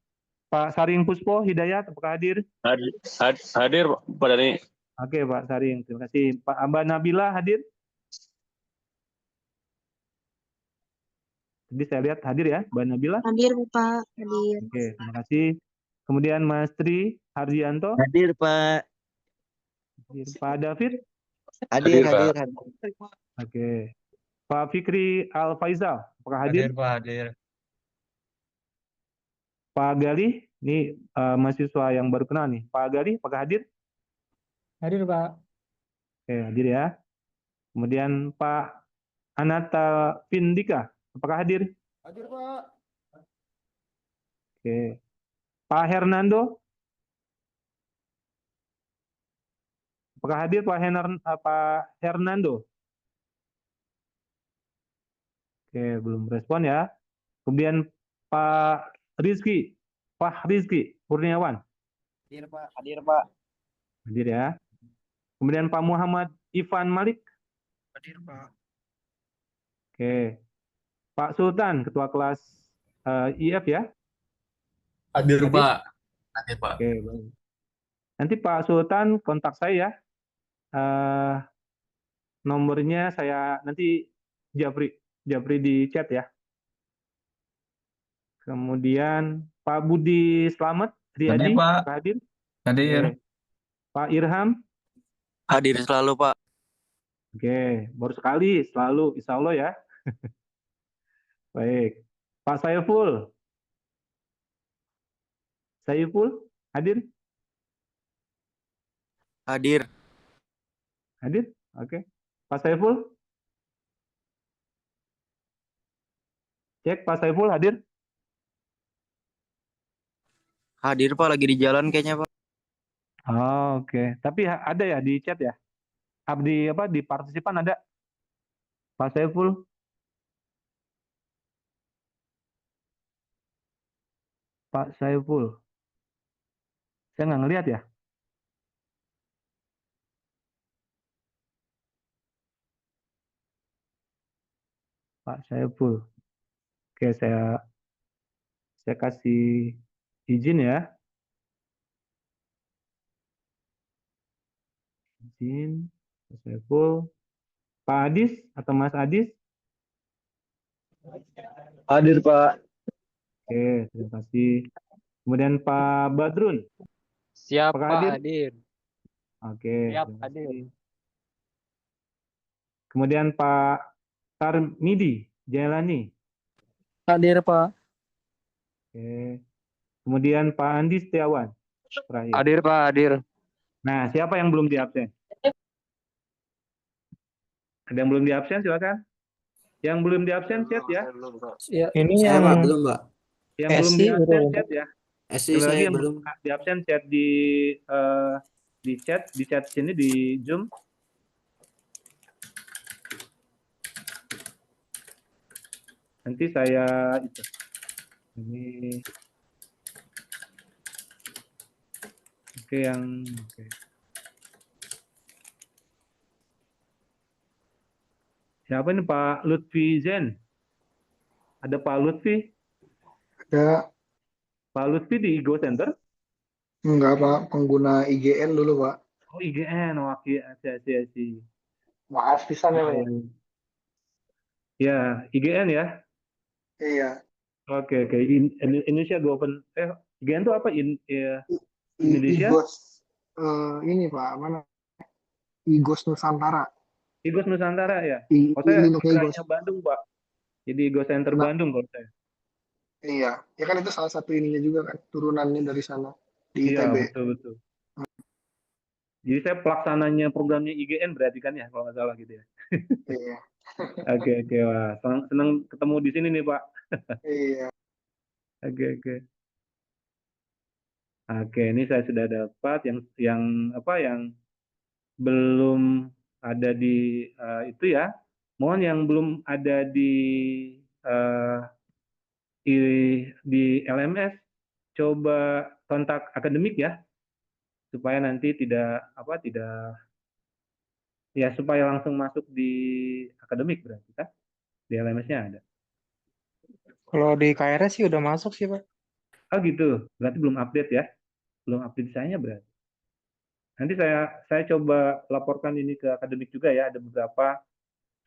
Pak Saring Puspo Hidayat, apakah hadir? Hadir, Pak Dani. Oke, Pak Saring, terima kasih. Pak Amba Nabila hadir. Jadi saya lihat hadir ya, Mbak Nabila. Hadir, Pak. Hadir. Oke, terima kasih. Kemudian Mas Tri Hardianto. Hadir, Pak. Hadir. Pak David. Hadir, Hadir, hadir, Pak. hadir. Oke. Pak Fikri Al Faizal, apakah hadir? Hadir, Pak, hadir. Pak Gali, ini mahasiswa yang baru kenal nih. Pak Gali, apakah hadir? Hadir, Pak. Oke, hadir ya. Kemudian Pak Anata Pindika, apakah hadir? Hadir, Pak. Oke. Pak Hernando, apakah hadir Pak Hernando? Oke, belum respon ya. Kemudian Pak Rizky Kurniawan, Hadir, Pak. Hadir, Pak. hadir ya. Kemudian Pak Muhammad Ivan Malik. Hadir, Pak. Oke. Pak Sultan, Ketua Kelas IF ya. Hadir, Hadir? Pak. Hadir, Pak. Oke, baik. Nanti Pak Sultan kontak saya ya. Nomornya saya nanti Japri di chat ya. Kemudian Pak Budi Slamet Riyadi, Hadir, Pak. apakah hadir? Hadir. Oke. Pak Irham, Hadir selalu, Pak. oke, baru sekali, selalu, insya Allah ya. Baik. Pak Saiful, hadir? Hadir. Hadir? Oke. Pak Saiful? Cek, Pak Saiful hadir? Hadir Pak, lagi di jalan kayaknya Pak. Oh, oke. Tapi ada ya di chat ya? Di apa di partisipan ada Pak Saiful? Pak Saiful. Saya nggak ngelihat ya. Pak Saiful. Oke, saya kasih izin ya. Izin Pak Saiful. Pak Adis atau Mas Adis? Hadir, Pak. Oke, terima kasih. Kemudian Pak Badrun. Siap Apakah Pak hadir? hadir. Oke, Siap, terima hadir. kasih. Kemudian Pak Tarmidi Jailani. Hadir Pak. Oke. Kemudian Pak Andi Setiawan. Terakhir. Hadir Pak hadir. Nah, siapa yang belum diabsen? Ada yang belum diabsen, silakan. Yang belum diabsen chat ya. Ini Saya yang Pak belum Pak. Yang belum SI diabsen belum. chat ya. SI Sekali lagi saya yang belum. belum diabsen chat di chat sini di Zoom. Nanti saya itu. Ini oke oke. Siapa ini Pak Lutfi Zen? Ada Pak Lutfi? Ya, Pak Lutfi di Ego Center? enggak Pak, pengguna IGN dulu Pak. Oh IGN, oke, asih. Maaf pisan ya Pak. Ya, IGN ya. Iya, Oke. Indonesia Open. IGN itu apa? Indonesia? IGOS. Ini Pak, mana? IGOS Nusantara. IGOS Nusantara ya. I, Oh, saya Indonesia IGOS. negaranya Bandung, Pak. Jadi Ego Center Nah. Bandung kalau saya. Iya, ya kan itu salah satu ininya juga kan, turunannya dari sana di Iya, ITB. betul. Jadi saya pelaksananya programnya IGN berarti kan ya, kalau nggak salah gitu ya. Iya, Oke, wah. Senang ketemu di sini nih, Pak. iya. Oke. Oke, ini saya sudah dapat yang belum ada di itu ya. Mohon yang belum ada eh, di LMS coba kontak akademik ya, supaya nanti tidak ya supaya langsung masuk di akademik berarti kan di LMS-nya ada. Kalau di KRS sih udah masuk sih Pak. Oh gitu, berarti belum update ya, belum update saya berarti. Nanti saya coba laporkan ini ke akademik juga ya, ada beberapa.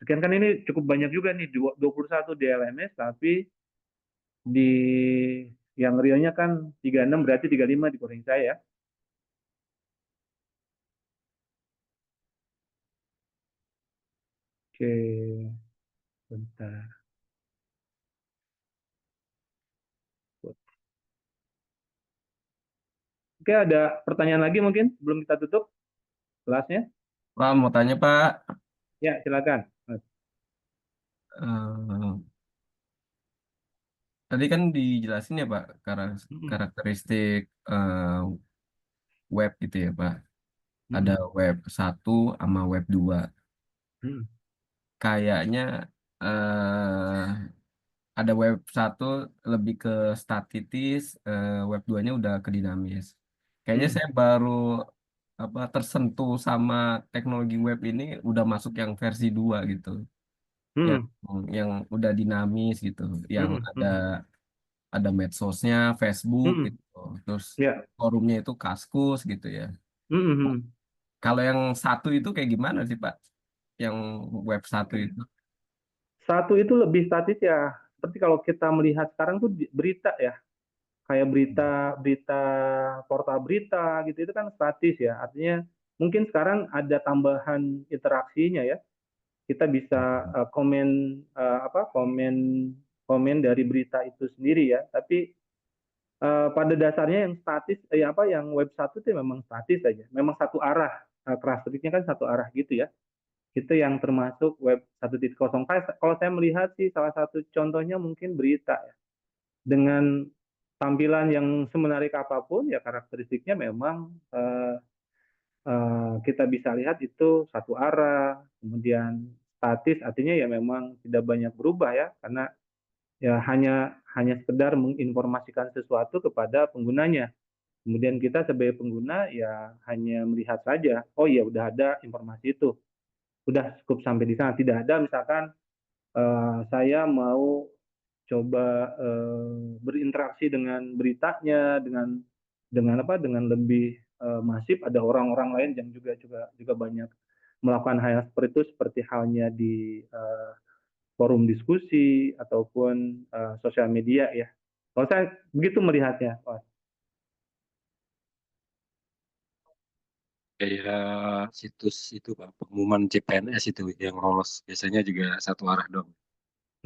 Sekian kan ini cukup banyak juga nih, 21 di LMS, tapi di yang realnya kan 36, berarti 35 dikurangi saya. Oke, bentar. Oke, ada pertanyaan lagi mungkin sebelum kita tutup kelasnya? Pak, mau tanya Pak. Ya, silakan. Eh, Tadi kan dijelasin ya Pak, karakteristik web gitu ya Pak. Ada web 1 sama web 2. Kayaknya eh, ada web 1 lebih ke statis, web 2-nya udah ke dinamis. Kayaknya saya baru tersentuh sama teknologi web ini udah masuk yang versi 2 gitu. Yang udah dinamis gitu, yang ada medsosnya, Facebook gitu. Terus forumnya itu Kaskus gitu ya. Kalau yang 1 itu kayak gimana sih Pak? Yang web 1 itu? 1 itu lebih statis ya. Seperti kalau kita melihat sekarang tuh berita ya. Kayak berita portal berita gitu itu kan statis ya. Artinya mungkin sekarang ada tambahan interaksinya ya. Kita bisa komen dari berita itu sendiri ya. Tapi pada dasarnya yang statis yang web 1 itu memang statis saja. Memang satu arah. karakteristiknya kan satu arah gitu ya. Itu yang termasuk web 1.0. Kalau saya melihat sih salah satu contohnya mungkin berita ya. Dengan tampilan yang semenarik apapun ya karakteristiknya memang kita bisa lihat itu satu arah, kemudian statis artinya ya memang tidak banyak berubah ya karena ya hanya sekedar menginformasikan sesuatu kepada penggunanya. Kemudian kita sebagai pengguna ya hanya melihat saja, oh ya udah ada informasi itu, udah cukup sampai di sana. Tidak ada misalkan saya mau coba berinteraksi dengan beritanya, dengan lebih masif. Ada orang-orang lain yang juga banyak melakukan hal seperti itu, seperti halnya di forum diskusi ataupun sosial media ya. Kalau saya begitu melihatnya, Pak. Kayak situs itu Pak, pengumuman CPNS itu yang lolos biasanya juga satu arah dong.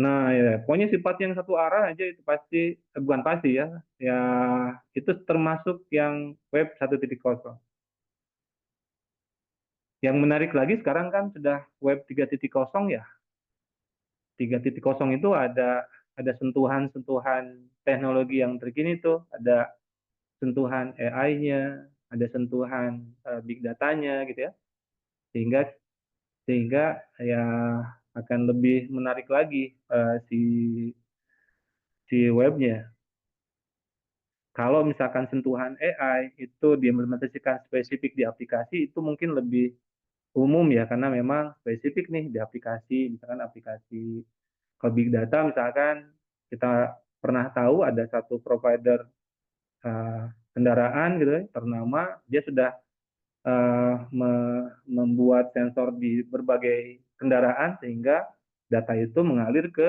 Nah ya, pokoknya sifat yang satu arah aja itu pasti, bukan pasti ya, ya itu termasuk yang web 1.0. Yang menarik lagi sekarang kan sudah web 3.0 ya. 3.0 itu ada sentuhan-sentuhan teknologi yang terkini tuh, ada sentuhan AI-nya, ada sentuhan big data-nya gitu ya. Sehingga ya akan lebih menarik lagi si webnya. Kalau misalkan sentuhan AI itu diimplementasikan spesifik di aplikasi, itu mungkin lebih umum ya, karena memang spesifik nih di aplikasi, misalkan aplikasi ke big data, misalkan kita pernah tahu ada satu provider kendaraan gitu ternama, dia sudah membuat sensor di berbagai kendaraan sehingga data itu mengalir ke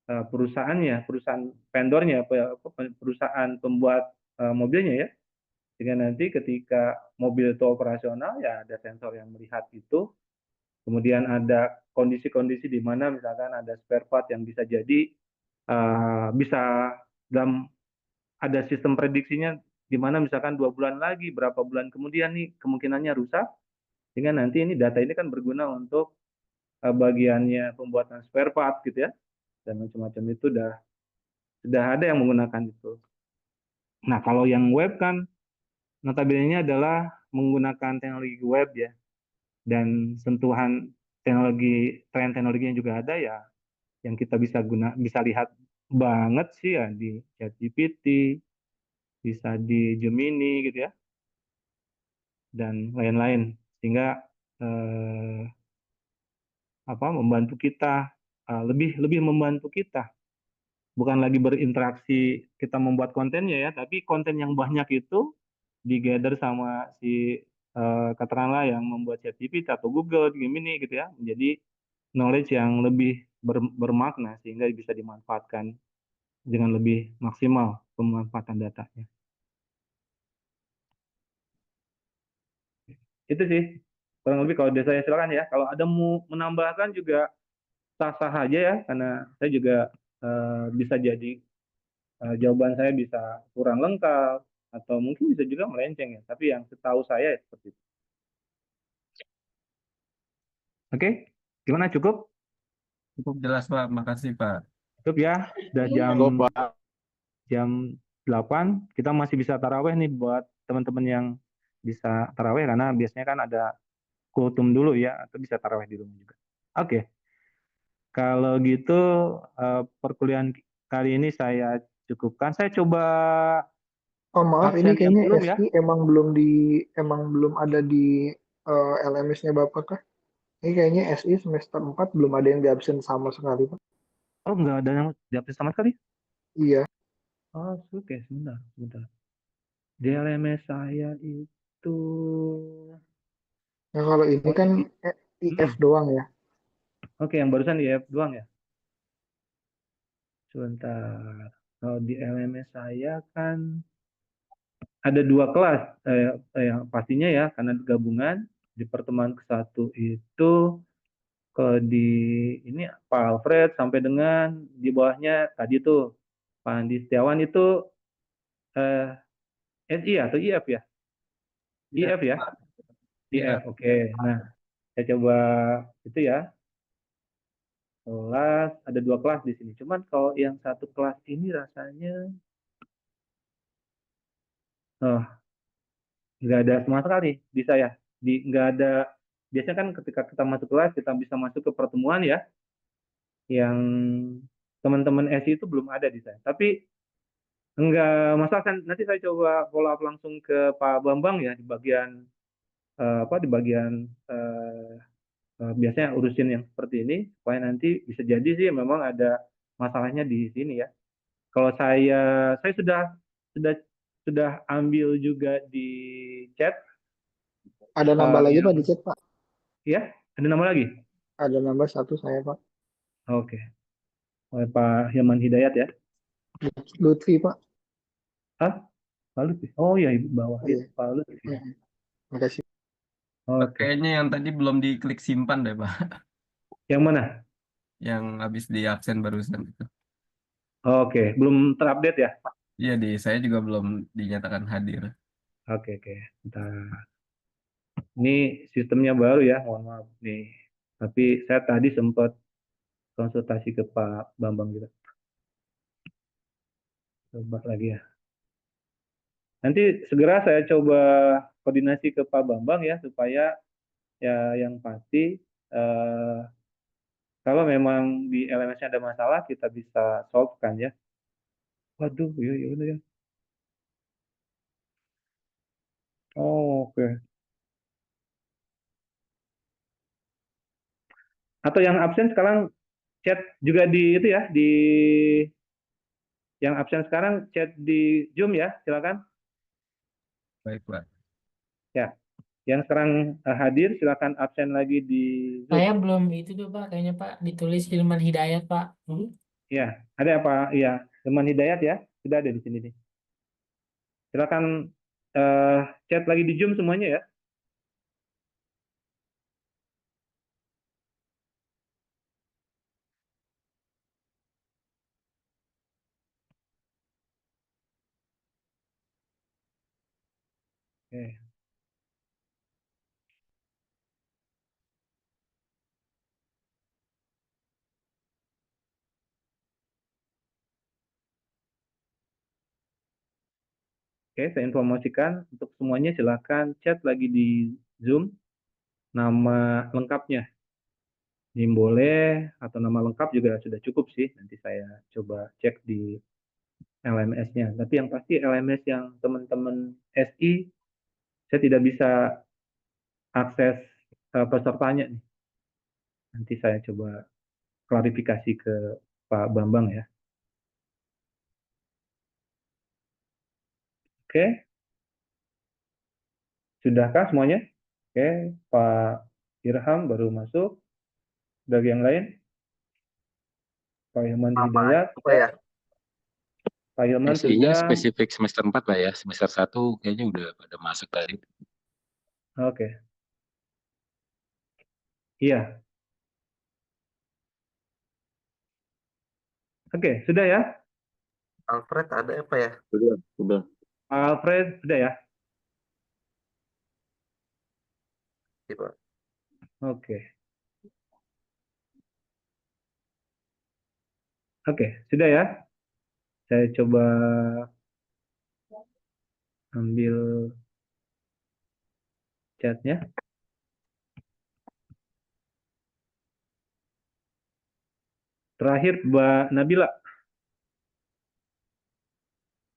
perusahaannya, perusahaan vendornya, perusahaan pembuat mobilnya ya. Sehingga nanti ketika mobil itu operasional ya ada sensor yang melihat itu. Kemudian ada kondisi-kondisi di mana misalkan ada spare part yang bisa jadi bisa ada sistem prediksinya di mana misalkan 2 bulan lagi, berapa bulan kemudian nih kemungkinannya rusak. Sehingga nanti ini data ini kan berguna untuk bagiannya pembuatan spare part gitu ya. Dan macam-macam itu sudah ada yang menggunakan itu. Nah, kalau yang web kan notabene adalah menggunakan teknologi web ya. Dan sentuhan tren teknologinya juga ada ya, yang kita bisa lihat banget sih ya di ChatGPT, bisa di Gemini gitu ya, dan lain-lain. Sehingga membantu kita, lebih membantu kita. Bukan lagi berinteraksi kita membuat kontennya ya, tapi konten yang banyak itu di-gather sama si katakanlah yang membuat ChatGPT atau Google, Gemini gitu ya, menjadi knowledge yang lebih bermakna sehingga bisa dimanfaatkan dengan lebih maksimal pemanfaatan datanya. Itu sih kurang lebih kalau dari saya, silakan ya. Kalau ada mau menambahkan juga sah-sah aja ya, karena saya juga bisa jadi jawaban saya bisa kurang lengkap atau mungkin bisa juga melenceng ya. Tapi yang setahu saya ya seperti itu. Oke, gimana, cukup? Cukup jelas Pak, makasih Pak. Cukup ya, udah Cukup, Pak. jam 8, kita masih bisa taraweh nih buat teman-teman yang bisa taraweh, karena biasanya kan ada kultum dulu ya, atau bisa taraweh di rumah juga. Oke, kalau gitu perkuliahan kali ini saya cukupkan. Saya coba Oh maaf, ini absen yang kayaknya belum ya. SI emang belum ada di LMS-nya Bapak kah? Ini kayaknya SI semester 4 belum ada yang diabsen sama sekali, Pak. Oh, nggak ada yang diabsen sama sekali? Iya. Oh, oke, sebentar. Di LMS saya itu... Nah kalau ini Oh, kan ini. IF doang ya. Oke, yang barusan IF doang ya? Sebentar. Kalau di LMS saya kan ada 2 kelas, yang pastinya ya, karena gabungan. Di pertemuan ke-1 itu di ini Pak Alfred sampai dengan di bawahnya tadi tuh Pak Andi Setiawan itu SI atau IF ya? IF ya? Di F, oke. Nah, saya coba itu ya, kelas, ada 2 kelas di sini. Cuman kalau yang satu kelas ini rasanya, oh, nggak ada sama sekali di saya. Nggak ada, biasanya kan ketika kita masuk kelas, kita bisa masuk ke pertemuan ya, yang teman-teman SI itu belum ada di saya. Tapi enggak masalah kan, nanti saya coba follow up langsung ke Pak Bambang ya, di bagian apa, di bagian biasanya urusin yang seperti ini, supaya nanti bisa jadi sih memang ada masalahnya di sini ya. Kalau saya sudah sudah ambil juga di chat. Ada nambah lagi Pak Yang di chat Pak. ya, ada nama lagi. Ada nambah 1 saya Pak. Oke. Oleh Pak Hilman Hidayat ya. Lutfi Pak. Ah, Pak Lutfi. Oh iya, Ibu bawah Iya. itu Pak Lutfi. Makasih. Oke. Kayaknya yang tadi belum diklik simpan deh, Pak. Yang mana? Yang habis di absen barusan itu. Oke, belum terupdate ya? Iya, saya juga belum dinyatakan hadir. Oke, oke. Bentar. Ini sistemnya baru ya, mohon maaf nih. Tapi saya tadi sempat konsultasi ke Pak Bambang gitu. Coba lagi ya. Nanti segera saya coba koordinasi ke Pak Bambang ya, supaya ya yang pasti eh, kalau memang di LMS-nya ada masalah, kita bisa solve kan ya. Waduh, iya, iya bener ya. Oh, oke. Atau yang absen sekarang chat juga di itu ya, di yang absen sekarang chat di Zoom ya, silakan. Baik, Pak. Ya, yang sekarang hadir silakan absen lagi di Zoom. Saya belum itu tuh Pak, kayaknya Pak ditulis Hilman Hidayat Pak. Ya, ada apa? Iya, teman Hidayat ya, sudah ada di sini nih. Silakan chat lagi di Zoom semuanya ya. Oke. Oke, saya informasikan untuk semuanya silakan chat lagi di Zoom nama lengkapnya. Ini boleh atau nama lengkap juga sudah cukup sih. Nanti saya coba cek di LMS-nya. Tapi yang pasti LMS yang teman-teman SI saya tidak bisa akses pesertanya nih. Nanti saya coba klarifikasi ke Pak Bambang ya. Oke, sudahkah semuanya? Oke, Pak Irham baru masuk. Bagi yang lain, Pak Hilman Hidayat. ya? Pak Hilman SI-nya sudah. spesifik semester 4 Pak ya. Semester 1 kayaknya udah pada masuk tadi. Oke. Iya. Oke, sudah ya? Alfred ada apa ya? Sudah. Alfred sudah ya? Iya, Pak. Oke. Oke, sudah ya? Saya coba ambil chatnya. Terakhir Mbak Nabila.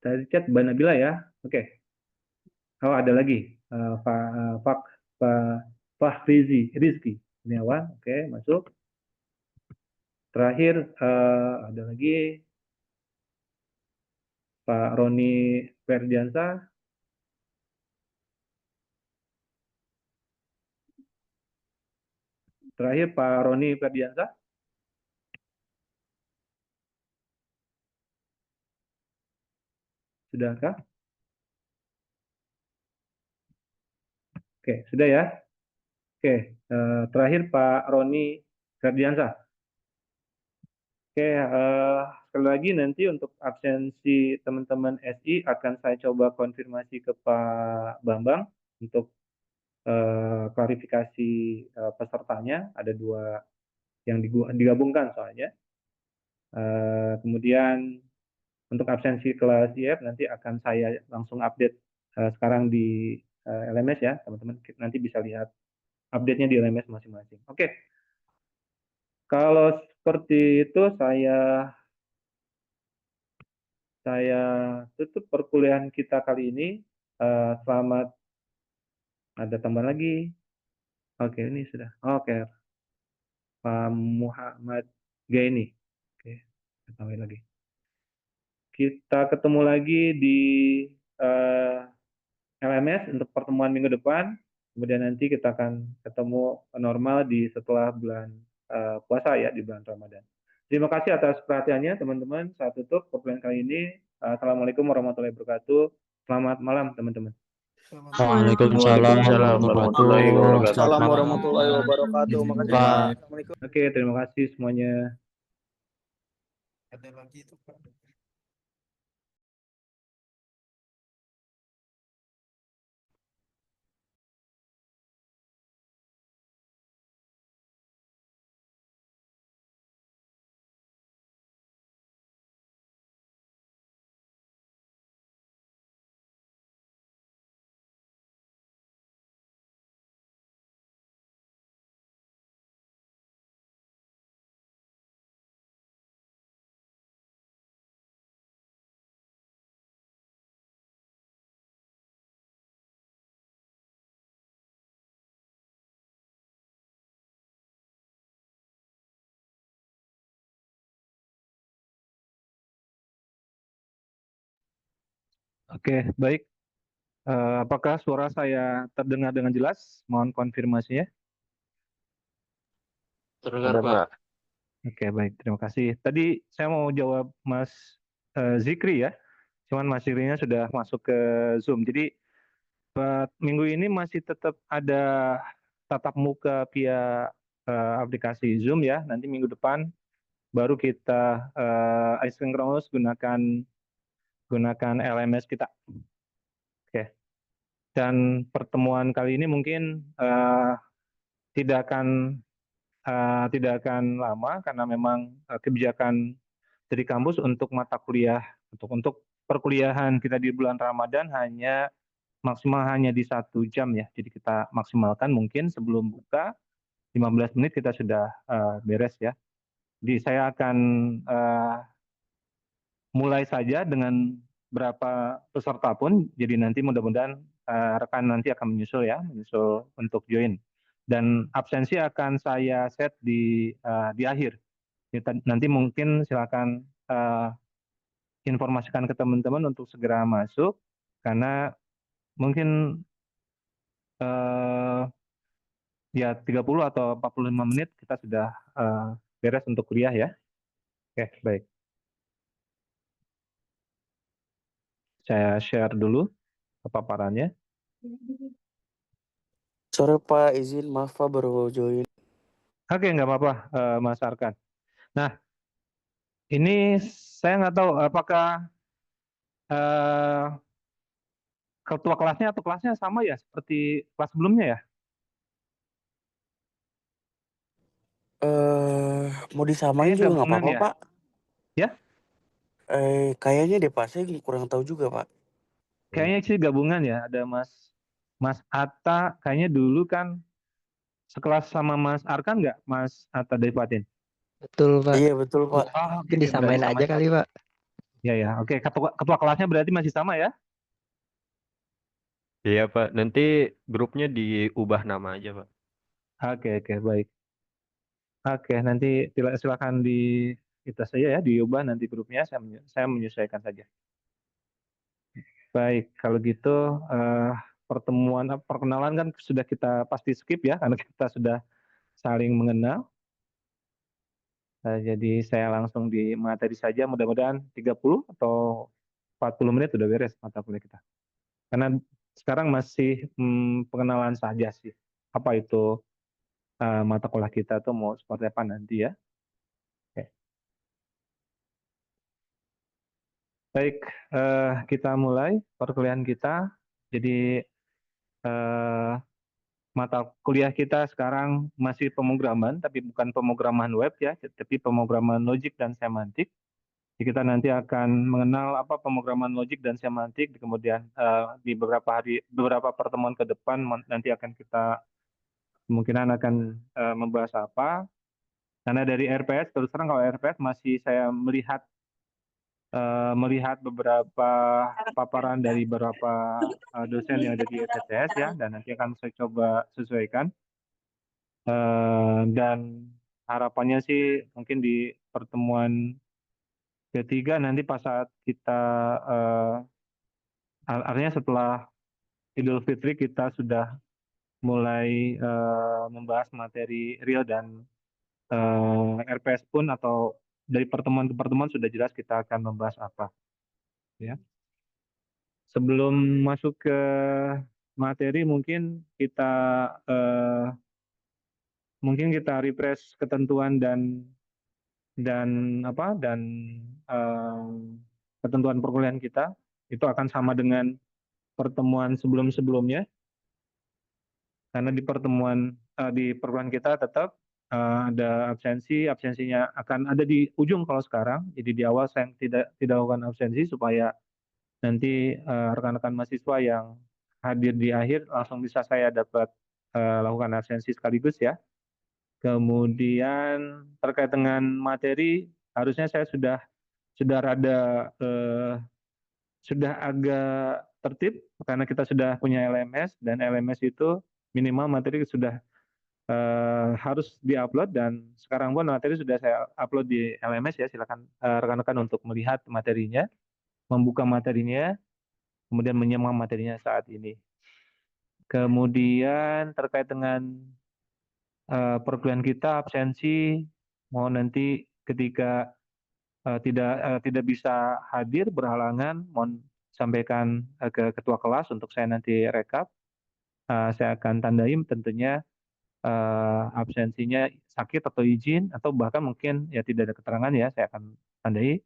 Tadi chat Mbak Nabila ya. Oke. Oh, ada lagi. Pak Rizky Kurniawan. Oke, masuk. Terakhir ada lagi Pak Roni Ferdiansa. Terakhir Pak Roni Ferdiansa. Sudahkah? Oke, sudah ya. Oke, terakhir Pak Roni Ferdiansa. Oke, sekali lagi nanti untuk absensi teman-teman SI akan saya coba konfirmasi ke Pak Bambang untuk klarifikasi pesertanya, ada 2 yang digabungkan soalnya. Kemudian untuk absensi kelas IF nanti akan saya langsung update sekarang di LMS ya, teman-teman. Nanti bisa lihat update-nya di LMS masing-masing. Oke. Kalau seperti itu saya tutup perkuliahan kita kali ini. Selamat, ada tambahan lagi. Oke, ini sudah. Oke, Pak Muhammad Gaini. Oke, kita tambahin lagi. Kita ketemu lagi di LMS untuk pertemuan minggu depan. Kemudian nanti kita akan ketemu normal di setelah bulan puasa ya, di bulan Ramadan. Terima kasih atas perhatiannya teman-teman. Saya tutup perkuliahan kali ini. Assalamualaikum warahmatullahi wabarakatuh. Selamat malam teman-teman. Waalaikumsalam warahmatullahi wabarakatuh. Selamat Salam malam. warahmatullahi wabarakatuh. Makasih Pak. Pak. Assalamualaikum. Oke, terima kasih semuanya. Ada lagi itu Pak. Oke, baik. Apakah suara saya terdengar dengan jelas? Mohon konfirmasinya. Ada Pak. Oke, baik. Terima kasih. Tadi saya mau jawab Mas Zikri ya. Cuman Mas Zikrinya sudah masuk ke Zoom. Jadi minggu ini masih tetap ada tatap muka via aplikasi Zoom ya. Nanti minggu depan baru kita asynchronous gunakan LMS kita. Oke. Dan pertemuan kali ini mungkin tidak akan lama karena memang kebijakan dari kampus untuk mata kuliah untuk perkuliahan kita di bulan Ramadan maksimal hanya di 1 jam ya. Jadi kita maksimalkan mungkin sebelum buka 15 menit kita sudah beres ya. Jadi saya akan mulai saja dengan berapa peserta pun. Jadi nanti mudah-mudahan rekan nanti akan menyusul untuk join. Dan absensi akan saya set di akhir. Nanti mungkin silakan informasikan ke teman-teman untuk segera masuk karena mungkin ya 30 atau 45 menit kita sudah beres untuk kuliah ya. Oke, baik. Saya share dulu paparannya. Sore Pak, izin maaf Pak baru join. Oke, nggak apa-apa Mas Arkan. Nah, ini saya nggak tahu apakah ketua kelasnya atau kelasnya sama ya seperti kelas sebelumnya ya? Mau disamain Kayaknya juga nggak gabungan apa-apa ya? Pak. Ya? Kayaknya deh Pak, saya kurang tahu juga Pak. Kayaknya sih gabungan ya. Ada Mas Atta, kayaknya dulu kan sekelas sama Mas Arkan nggak, Mas Atta dari Patin? Betul Pak. Iya betul Pak. Oh, Mungkin disamain aja kali Pak. Ya ya, oke. Ketua kelasnya berarti masih sama ya? Iya Pak, nanti grupnya diubah nama aja Pak. Oke, baik. Oke, nanti silakan kita saja ya diubah nanti grupnya. Saya menyesuaikan saja. Baik, kalau gitu perkenalan kan sudah kita pasti skip ya karena kita sudah saling mengenal. Jadi saya langsung di materi saja, mudah-mudahan 30 atau 40 menit sudah beres mata kuliah kita. Karena sekarang masih pengenalan saja sih. Apa itu mata kuliah kita tuh mau seperti apa nanti ya. Oke. Baik, kita mulai perkuliahan kita. Jadi mata kuliah kita sekarang masih pemrograman, tapi bukan pemrograman web ya, tapi pemrograman logik dan semantik. Jadi kita nanti akan mengenal apa pemrograman logik dan semantik, kemudian di beberapa pertemuan ke depan nanti akan kita kemungkinan akan membahas apa. Karena dari RPS, terus terang kalau RPS masih saya melihat beberapa paparan dari beberapa dosen yang ada di ITTS ya, dan nanti akan saya coba sesuaikan. Dan harapannya sih mungkin di pertemuan ketiga nanti pas saat kita artinya setelah Idul Fitri kita sudah mulai membahas materi real dan RPS pun atau dari pertemuan ke pertemuan sudah jelas kita akan membahas apa ya. Sebelum masuk ke materi mungkin kita refresh ketentuan dan ketentuan perkuliahan kita itu akan sama dengan pertemuan sebelum-sebelumnya, karena di perkuliahan kita tetap ada absensinya akan ada di ujung kalau sekarang, jadi di awal saya tidak lakukan absensi supaya nanti rekan-rekan mahasiswa yang hadir di akhir langsung bisa saya dapat lakukan absensi sekaligus ya. Kemudian terkait dengan materi, harusnya saya sudah agak tertib karena kita sudah punya LMS dan LMS itu minimal materi sudah harus diupload, dan sekarang pun materi sudah saya upload di LMS ya. Silakan rekan-rekan untuk melihat materinya, membuka materinya, kemudian menyimak materinya saat ini. Kemudian terkait dengan perkuliahan kita absensi, mohon nanti ketika tidak bisa hadir berhalangan, mohon sampaikan ke ketua kelas untuk saya nanti rekap. Saya akan tandai tentunya absensinya sakit atau izin atau bahkan mungkin ya tidak ada keterangan ya, saya akan tandai.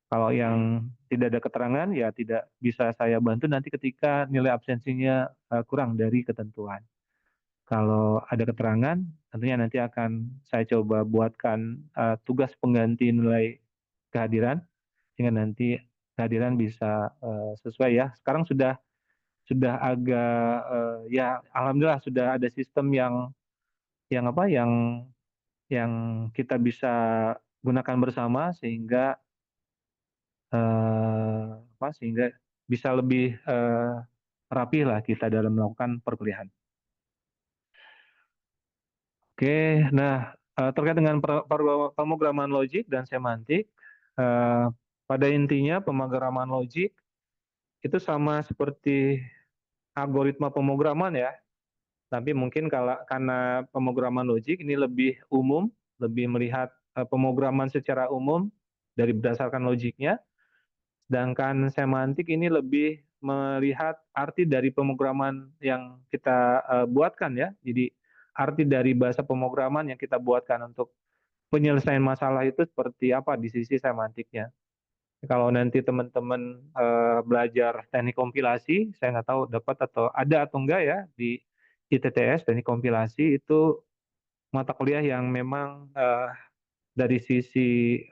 Kalau yang tidak ada keterangan ya tidak bisa saya bantu nanti ketika nilai absensinya kurang dari ketentuan. Kalau ada keterangan, tentunya nanti akan saya coba buatkan tugas pengganti nilai kehadiran, sehingga nanti kehadiran bisa sesuai ya. Sekarang sudah agak ya alhamdulillah sudah ada sistem yang kita bisa gunakan bersama sehingga sehingga bisa lebih rapi lah kita dalam melakukan perkuliahan. Oke, nah terkait dengan pemrograman logik dan semantik, pada intinya pemrograman logik itu sama seperti algoritma pemrograman ya, tapi mungkin karena pemrograman logik ini lebih umum, lebih melihat pemrograman secara umum dari berdasarkan logiknya, sedangkan semantik ini lebih melihat arti dari pemrograman yang kita buatkan ya. Jadi arti dari bahasa pemrograman yang kita buatkan untuk penyelesaian masalah itu seperti apa di sisi semantiknya. Kalau nanti teman-teman belajar teknik kompilasi, saya nggak tahu dapat atau ada atau enggak ya di ITTS, teknik kompilasi itu mata kuliah yang memang dari sisi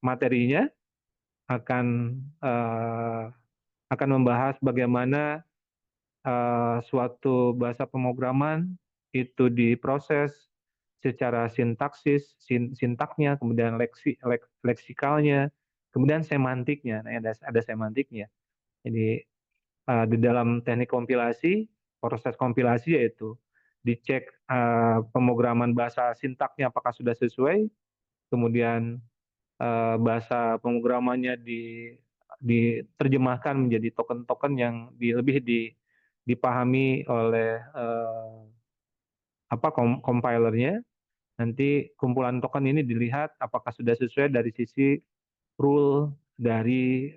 materinya akan membahas bagaimana suatu bahasa pemrograman itu diproses secara sintaknya, kemudian leksikalnya, kemudian semantiknya. Nah, ada semantiknya. Jadi di dalam teknik kompilasi, proses kompilasi yaitu dicek pemrograman bahasa sintaknya apakah sudah sesuai, kemudian bahasa pemrogramannya diterjemahkan menjadi token-token yang lebih dipahami oleh compilernya. Nanti kumpulan token ini dilihat apakah sudah sesuai dari sisi rule dari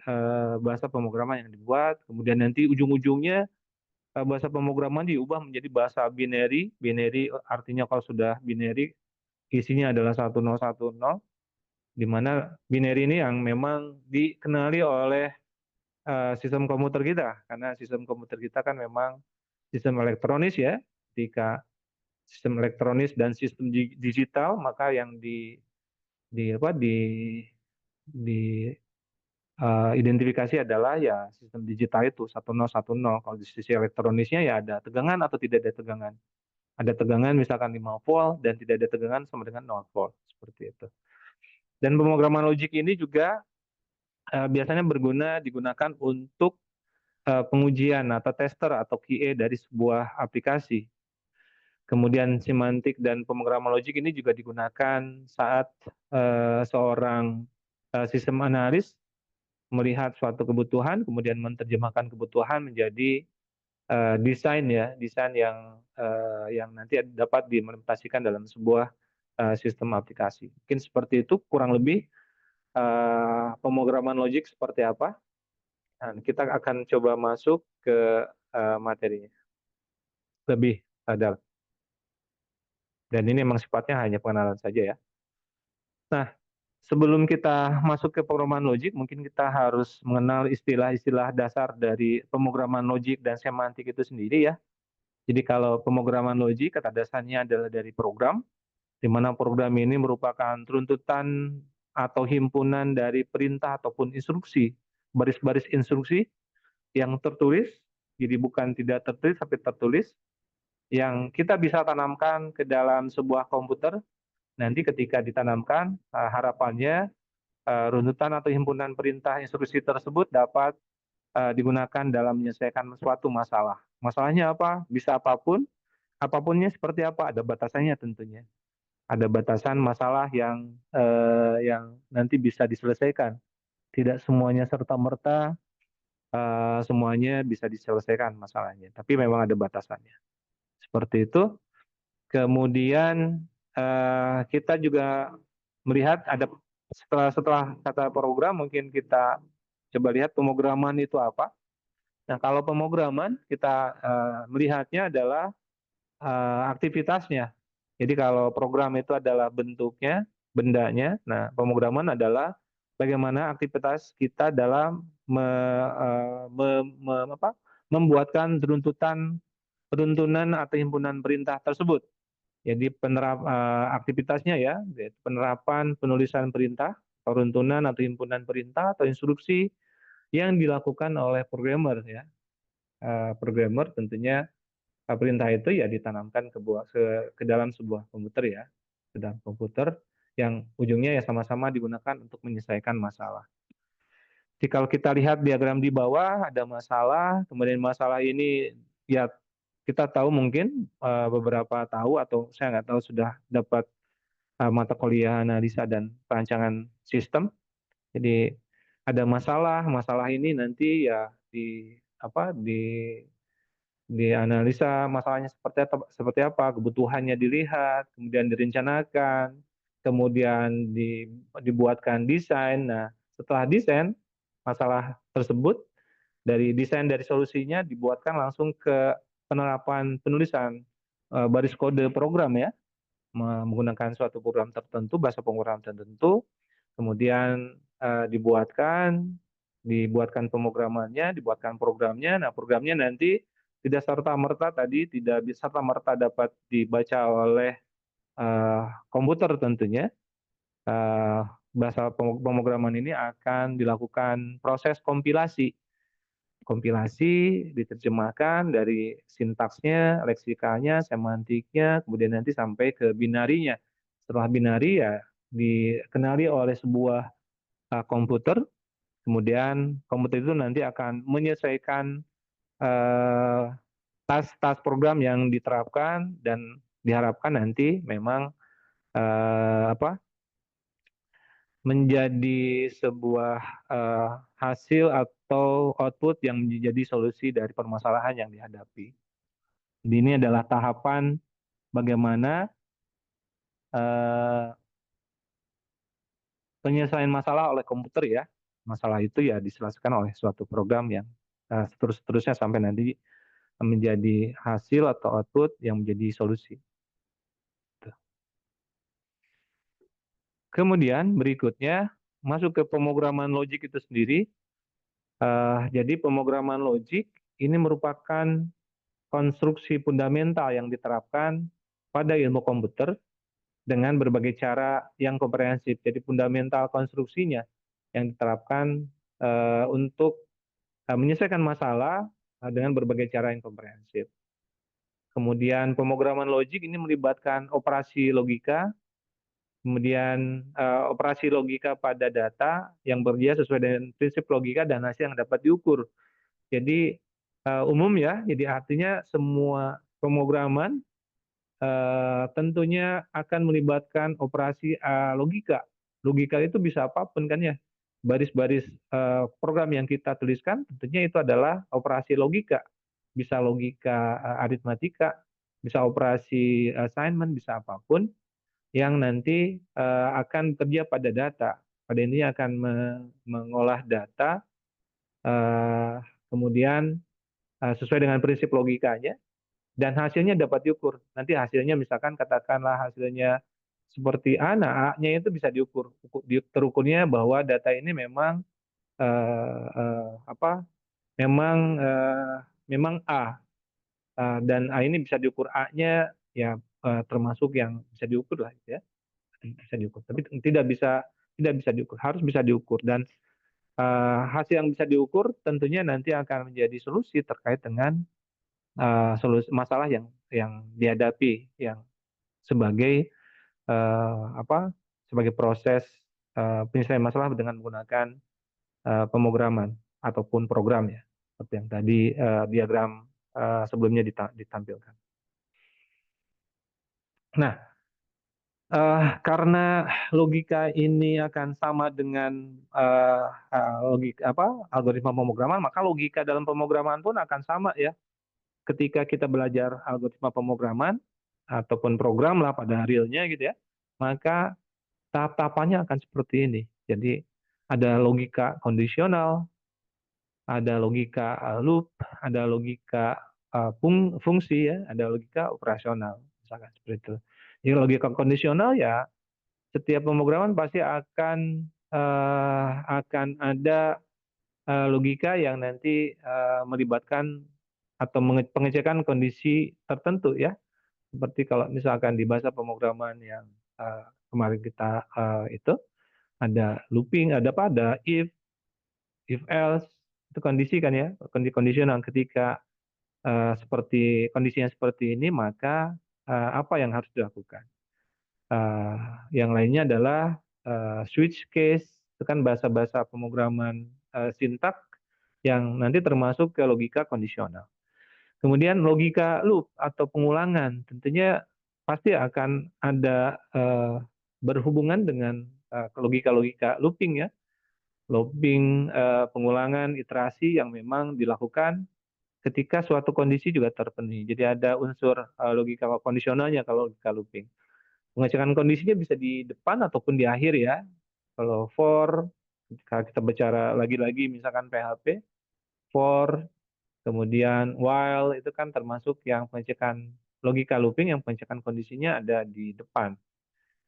bahasa pemrograman yang dibuat. Kemudian nanti ujung-ujungnya bahasa pemrograman diubah menjadi bahasa binary. Binary artinya kalau sudah binary isinya adalah 1010, di mana binary ini yang memang dikenali oleh sistem komputer kita, karena sistem komputer kita kan memang sistem elektronis ya. Ketika sistem elektronis dan sistem digital, maka yang identifikasi adalah ya sistem digital itu 1010. Kalau di sisi elektronisnya ya ada tegangan atau tidak ada tegangan. Ada tegangan misalkan 5 volt dan tidak ada tegangan sama dengan 0 volt, seperti itu. Dan pemrograman logik ini juga biasanya digunakan untuk pengujian atau tester atau QA dari sebuah aplikasi. Kemudian semantik dan pemrograman logik ini juga digunakan saat seorang sistem analis melihat suatu kebutuhan, kemudian menerjemahkan kebutuhan menjadi desain yang nanti dapat diimplementasikan dalam sebuah sistem aplikasi. Mungkin seperti itu kurang lebih pemrograman logik seperti apa. Nah, kita akan coba masuk ke materinya lebih dalam. Dan ini memang sifatnya hanya pengenalan saja ya. Nah, sebelum kita masuk ke pemrograman logik, mungkin kita harus mengenal istilah-istilah dasar dari pemrograman logik dan semantik itu sendiri ya. Jadi kalau pemrograman logik kata dasarnya adalah dari program, di mana program ini merupakan runtutan atau himpunan dari perintah ataupun instruksi, baris-baris instruksi yang tertulis, jadi bukan tidak tertulis tapi tertulis, yang kita bisa tanamkan ke dalam sebuah komputer. Nanti ketika ditanamkan, harapannya runtutan atau himpunan perintah instruksi tersebut dapat digunakan dalam menyelesaikan suatu masalah. Masalahnya apa? Bisa apapun, apapunnya seperti apa, ada batasannya tentunya. Ada batasan masalah yang nanti bisa diselesaikan. Tidak semuanya serta-merta semuanya bisa diselesaikan masalahnya, tapi memang ada batasannya. Seperti itu. Kemudian kita juga melihat ada setelah kata program, mungkin kita coba lihat pemrograman itu apa. Nah, kalau pemrograman kita melihatnya adalah aktivitasnya. Jadi kalau program itu adalah bentuknya, bendanya. Nah, pemrograman adalah bagaimana aktivitas kita dalam membuatkan runtunan atau himpunan perintah tersebut. Jadi aktivitasnya ya, penerapan penulisan perintah, atau runtunan atau himpunan perintah atau instruksi yang dilakukan oleh programmer ya. Programmer tentunya perintah itu ya ditanamkan ke dalam sebuah komputer ya, ke dalam komputer yang ujungnya ya sama-sama digunakan untuk menyelesaikan masalah. Jadi kalau kita lihat diagram di bawah ada masalah, kemudian masalah ini ya kita tahu mungkin beberapa tahu atau saya nggak tahu sudah dapat mata kuliah analisa dan perancangan sistem. Jadi ada masalah ini nanti ya dianalisa masalahnya seperti apa, kebutuhannya dilihat, kemudian direncanakan, kemudian dibuatkan desain. Nah, setelah desain masalah tersebut dari desain dari solusinya dibuatkan langsung ke penerapan penulisan baris kode program ya, menggunakan suatu program tertentu, bahasa pemrograman tertentu, kemudian dibuatkan pemrogramannya, dibuatkan programnya. Nah, programnya nanti tidak serta-merta tidak bisa serta-merta dapat dibaca oleh komputer tentunya. Bahasa pemrograman ini akan dilakukan proses kompilasi, diterjemahkan dari sintaksnya, leksikanya, semantiknya, kemudian nanti sampai ke binarinya. Setelah binari ya dikenali oleh sebuah komputer, kemudian komputer itu nanti akan menyelesaikan tas-tas program yang diterapkan dan diharapkan nanti memang menjadi sebuah hasil atau output yang menjadi solusi dari permasalahan yang dihadapi. Jadi ini adalah tahapan bagaimana penyelesaian masalah oleh komputer ya. Masalah itu ya diselesaikan oleh suatu program yang seterusnya sampai nanti menjadi hasil atau output yang menjadi solusi. Kemudian berikutnya masuk ke pemrograman logik itu sendiri. Jadi pemrograman logik ini merupakan konstruksi fundamental yang diterapkan pada ilmu komputer dengan berbagai cara yang komprehensif. Jadi fundamental konstruksinya yang diterapkan untuk menyelesaikan masalah dengan berbagai cara yang komprehensif. Kemudian pemrograman logik ini melibatkan operasi logika, kemudian operasi logika pada data yang berdia sesuai dengan prinsip logika dan hasil yang dapat diukur. Jadi umum ya, jadi artinya semua pemrograman tentunya akan melibatkan operasi logika. Logika itu bisa apapun kan ya. Baris-baris program yang kita tuliskan tentunya itu adalah operasi logika. Bisa logika aritmatika, bisa operasi assignment, bisa apapun yang nanti akan kerja pada data. Pada ini akan mengolah data, kemudian sesuai dengan prinsip logikanya, dan hasilnya dapat diukur. Nanti hasilnya misalkan katakanlah hasilnya seperti A, nah A-nya itu bisa diukur. Terukurnya bahwa data ini memang memang A. Dan A ini bisa diukur A-nya ya termasuk yang bisa diukur lah ya. Bisa diukur. Tapi tidak bisa diukur, harus bisa diukur, dan hasil yang bisa diukur tentunya nanti akan menjadi solusi terkait dengan solusi masalah yang dihadapi yang sebagai sebagai proses penyelesaian masalah dengan menggunakan pemrograman ataupun program ya, seperti yang tadi diagram sebelumnya ditampilkan. Nah, karena logika ini akan sama dengan algoritma pemrograman, maka logika dalam pemrograman pun akan sama ya. Ketika kita belajar algoritma pemrograman ataupun program lah pada realnya gitu ya, maka tahap-tahapannya akan seperti ini. Jadi ada logika kondisional, ada logika loop, ada logika fungsi ya, ada logika operasional, misalkan seperti itu. Jadi logika kondisional ya, setiap pemrograman pasti akan ada logika yang nanti melibatkan atau pengecekan kondisi tertentu ya. Seperti kalau misalkan di bahasa pemrograman yang kemarin kita itu ada looping, ada if else, itu kondisi kan ya, kondisional. Ketika seperti kondisinya seperti ini, maka apa yang harus dilakukan? Yang lainnya adalah switch case, itu kan bahasa-bahasa pemrograman sintak yang nanti termasuk ke logika kondisional. Kemudian logika loop atau pengulangan tentunya pasti akan ada berhubungan dengan logika-logika looping ya. Looping, pengulangan, iterasi yang memang dilakukan ketika suatu kondisi juga terpenuhi. Jadi ada unsur logika kondisionalnya kalau logika looping. Pengecekan kondisinya bisa di depan ataupun di akhir ya. Kalau for, jika kita bicara lagi-lagi misalkan PHP, for, kemudian while itu kan termasuk yang pengecekan logika looping yang pengecekan kondisinya ada di depan.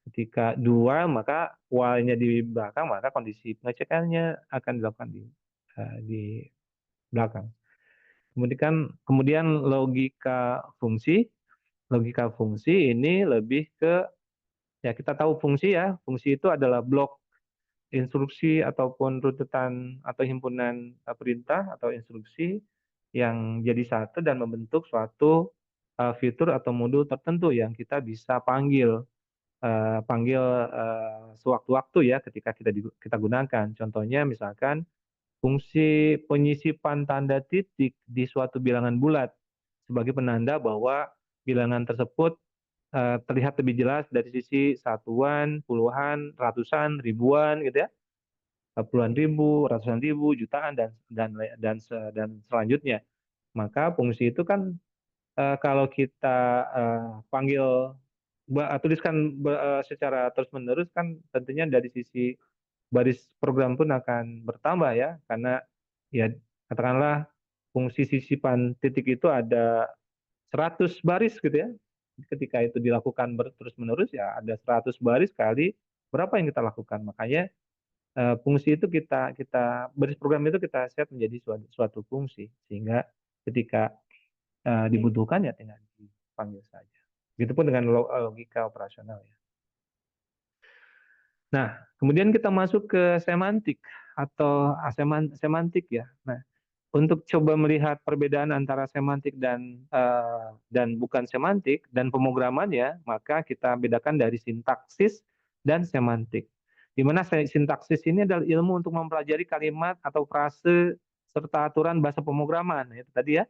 Ketika do while maka while-nya di belakang, maka kondisi pengecekannya akan dilakukan di belakang. Kemudian logika fungsi. Logika fungsi ini lebih ke, ya kita tahu fungsi ya, fungsi itu adalah blok instruksi ataupun runtutan atau himpunan perintah atau instruksi yang jadi satu dan membentuk suatu fitur atau modul tertentu yang kita bisa panggil sewaktu-waktu ya ketika kita gunakan. Contohnya misalkan fungsi penyisipan tanda titik di suatu bilangan bulat sebagai penanda bahwa bilangan tersebut terlihat lebih jelas dari sisi satuan, puluhan, ratusan, ribuan gitu ya. Puluhan ribu, ratusan ribu, jutaan dan selanjutnya. Maka fungsi itu kan kalau kita tuliskan secara terus-menerus kan tentunya dari sisi baris program pun akan bertambah ya, karena ya katakanlah fungsi sisipan titik itu ada 100 baris gitu ya. Ketika itu dilakukan terus-menerus ya ada 100 baris kali berapa yang kita lakukan. Makanya fungsi itu baris program itu kita set menjadi suatu fungsi, sehingga ketika dibutuhkan ya tinggal dipanggil saja. Begitupun dengan logika operasional ya. Nah, kemudian kita masuk ke semantik atau semantik ya. Nah, untuk coba melihat perbedaan antara semantik dan bukan semantik dan pemrograman ya, maka kita bedakan dari sintaksis dan semantik. Di mana sintaksis ini adalah ilmu untuk mempelajari kalimat atau frase serta aturan bahasa pemrograman. Itu tadi ya.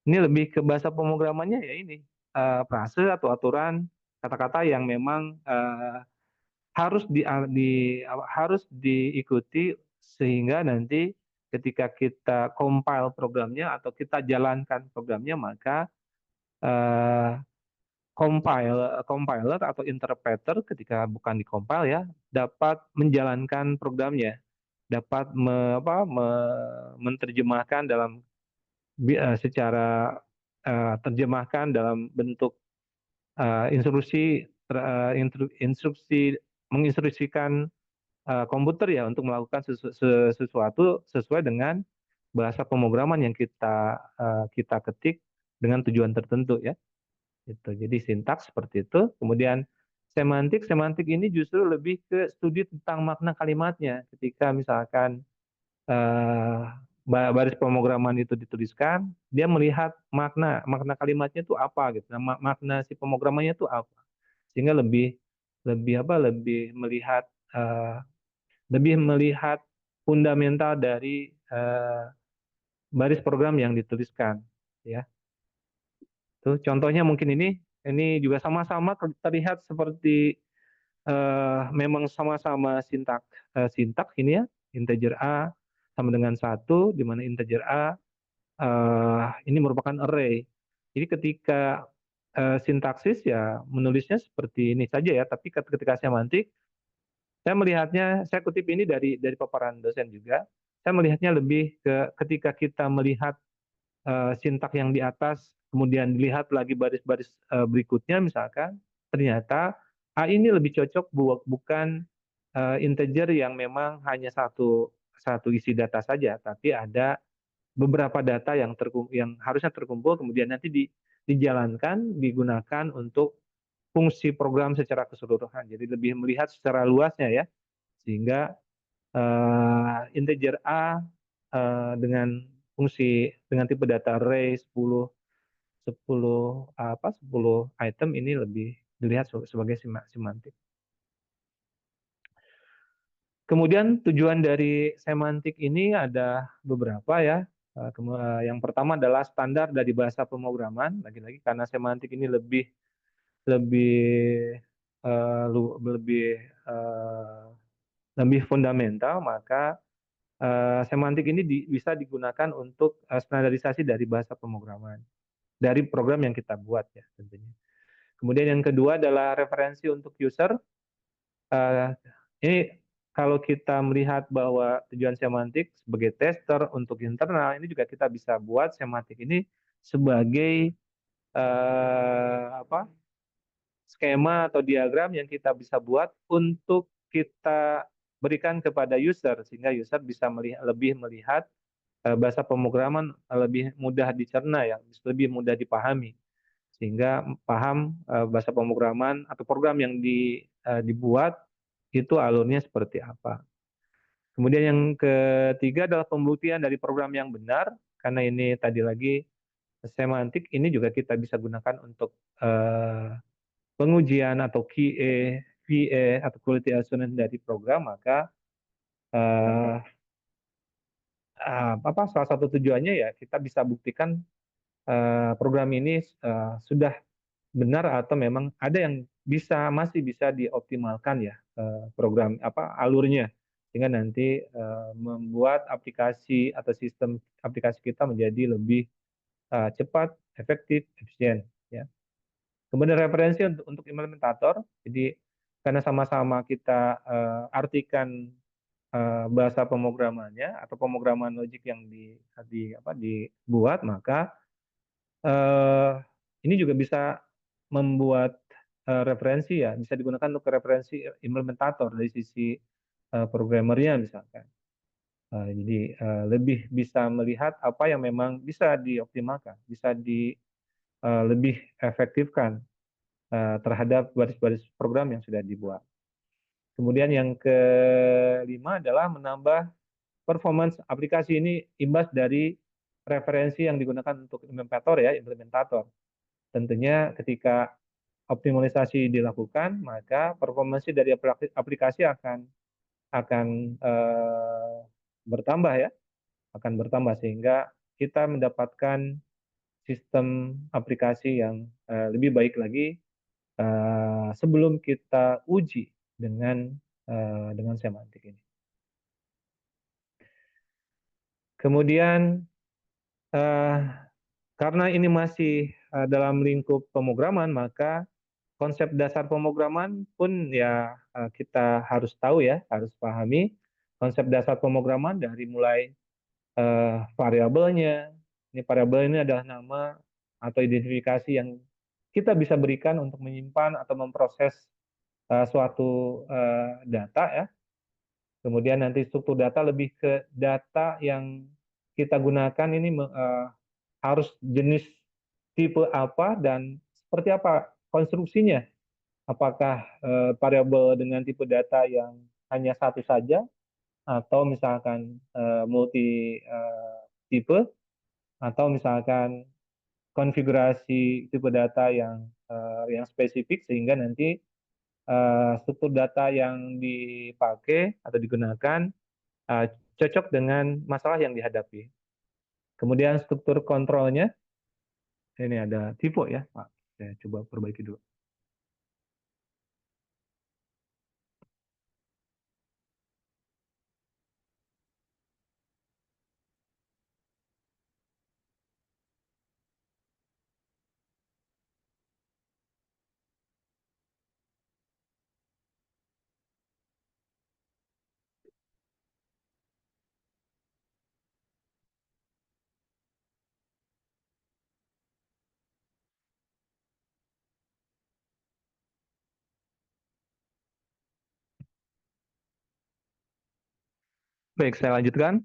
Ini lebih ke bahasa pemrogramannya ya ini frase atau aturan kata-kata yang memang harus harus diikuti sehingga nanti ketika kita compile programnya atau kita jalankan programnya maka compiler atau interpreter ketika bukan di-compile ya dapat menjalankan programnya, dapat menerjemahkan dalam secara terjemahkan dalam bentuk instruksi menginstruksikan komputer ya untuk melakukan sesuatu sesuai dengan bahasa pemrograman yang kita ketik dengan tujuan tertentu ya. Itu. Jadi sintaks seperti itu. Kemudian semantik ini justru lebih ke studi tentang makna kalimatnya. Ketika misalkan baris pemrograman itu dituliskan, dia melihat makna kalimatnya itu apa gitu. Nah, makna si pemrogramannya itu apa. Sehingga lebih melihat fundamental dari baris program yang dituliskan ya. Tuh contohnya mungkin ini juga sama-sama terlihat seperti memang sama-sama sintak ini ya, integer A sama dengan 1 di mana integer A ini merupakan array. Jadi ketika sintaksis ya menulisnya seperti ini saja ya, tapi ketika semantik saya melihatnya, saya kutip ini dari paparan dosen juga. Saya melihatnya lebih ke ketika kita melihat sintak yang di atas, kemudian dilihat lagi baris-baris berikutnya, misalkan ternyata A ini lebih cocok bukan integer yang memang hanya satu isi data saja, tapi ada beberapa data yang harusnya terkumpul, kemudian nanti dijalankan, digunakan untuk fungsi program secara keseluruhan. Jadi lebih melihat secara luasnya ya, sehingga integer A dengan tipe data array 10 item ini lebih dilihat sebagai semantik. Kemudian tujuan dari semantik ini ada beberapa ya. Yang pertama adalah standar dari bahasa pemrograman. Lagi-lagi karena semantik ini lebih fundamental, maka semantik ini bisa digunakan untuk standarisasi dari bahasa pemrograman dari program yang kita buat ya tentunya. Kemudian yang kedua adalah referensi untuk user. Ini kalau kita melihat bahwa tujuan semantik sebagai tester untuk internal, ini juga kita bisa buat semantik ini sebagai skema atau diagram yang kita bisa buat untuk kita berikan kepada user sehingga user bisa lebih melihat bahasa pemrograman lebih mudah dicerna ya, lebih mudah dipahami sehingga paham bahasa pemrograman atau program yang dibuat itu alurnya seperti apa. Kemudian yang ketiga adalah pembuktian dari program yang benar, karena ini tadi lagi semantik ini juga kita bisa gunakan untuk pengujian atau QA, VA atau quality assurance dari program, maka salah satu tujuannya ya kita bisa buktikan program ini sudah benar atau memang ada yang masih bisa dioptimalkan ya program alurnya sehingga nanti membuat aplikasi atau sistem aplikasi kita menjadi lebih cepat, efektif, efisien ya. Kemudian referensi untuk implementator. Jadi karena sama-sama kita artikan bahasa pemrogramannya atau pemrograman logik yang dibuat, maka ini juga bisa membuat referensi ya, bisa digunakan untuk referensi implementator dari sisi programmernya misalkan. Jadi lebih bisa melihat apa yang memang bisa dioptimalkan, bisa lebih efektifkan terhadap baris-baris program yang sudah dibuat. Kemudian yang kelima adalah menambah performance aplikasi. Ini imbas dari referensi yang digunakan untuk implementator. Tentunya ketika optimalisasi dilakukan, maka performance dari aplikasi akan bertambah ya, akan bertambah sehingga kita mendapatkan sistem aplikasi yang lebih baik lagi sebelum kita uji dengan semantik ini. Kemudian karena ini masih dalam lingkup pemrograman, maka konsep dasar pemrograman pun ya kita harus tahu ya, harus pahami konsep dasar pemrograman dari mulai variabelnya. Ini variabel ini adalah nama atau identifikasi yang kita bisa berikan untuk menyimpan atau memproses suatu data ya. Kemudian nanti struktur data lebih ke data yang kita gunakan ini harus jenis tipe apa dan seperti apa konstruksinya. Apakah variabel dengan tipe data yang hanya satu saja atau misalkan multi tipe, atau misalkan konfigurasi tipe data yang spesifik sehingga nanti struktur data yang dipakai atau digunakan cocok dengan masalah yang dihadapi. Kemudian struktur kontrolnya, ini ada tipe ya Pak, saya coba perbaiki dulu. Baik, saya lanjutkan.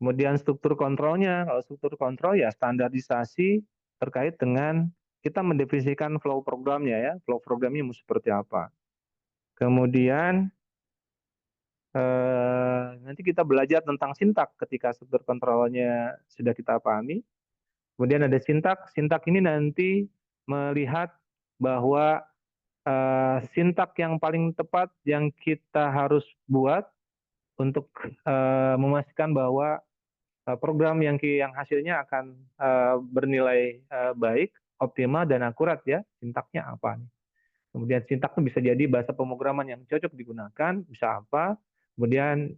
Kemudian struktur kontrolnya, kalau struktur kontrol ya standarisasi terkait dengan kita mendefinisikan flow programnya ya, flow programnya mau seperti apa. Kemudian nanti kita belajar tentang sintak ketika struktur kontrolnya sudah kita pahami. Kemudian ada sintak, sintak ini nanti melihat bahwa sintak yang paling tepat yang kita harus buat untuk memastikan bahwa program yang hasilnya akan bernilai baik, optimal, dan akurat ya. Sintaknya apa nih? Kemudian sintak itu bisa jadi bahasa pemrograman yang cocok digunakan, bisa apa. Kemudian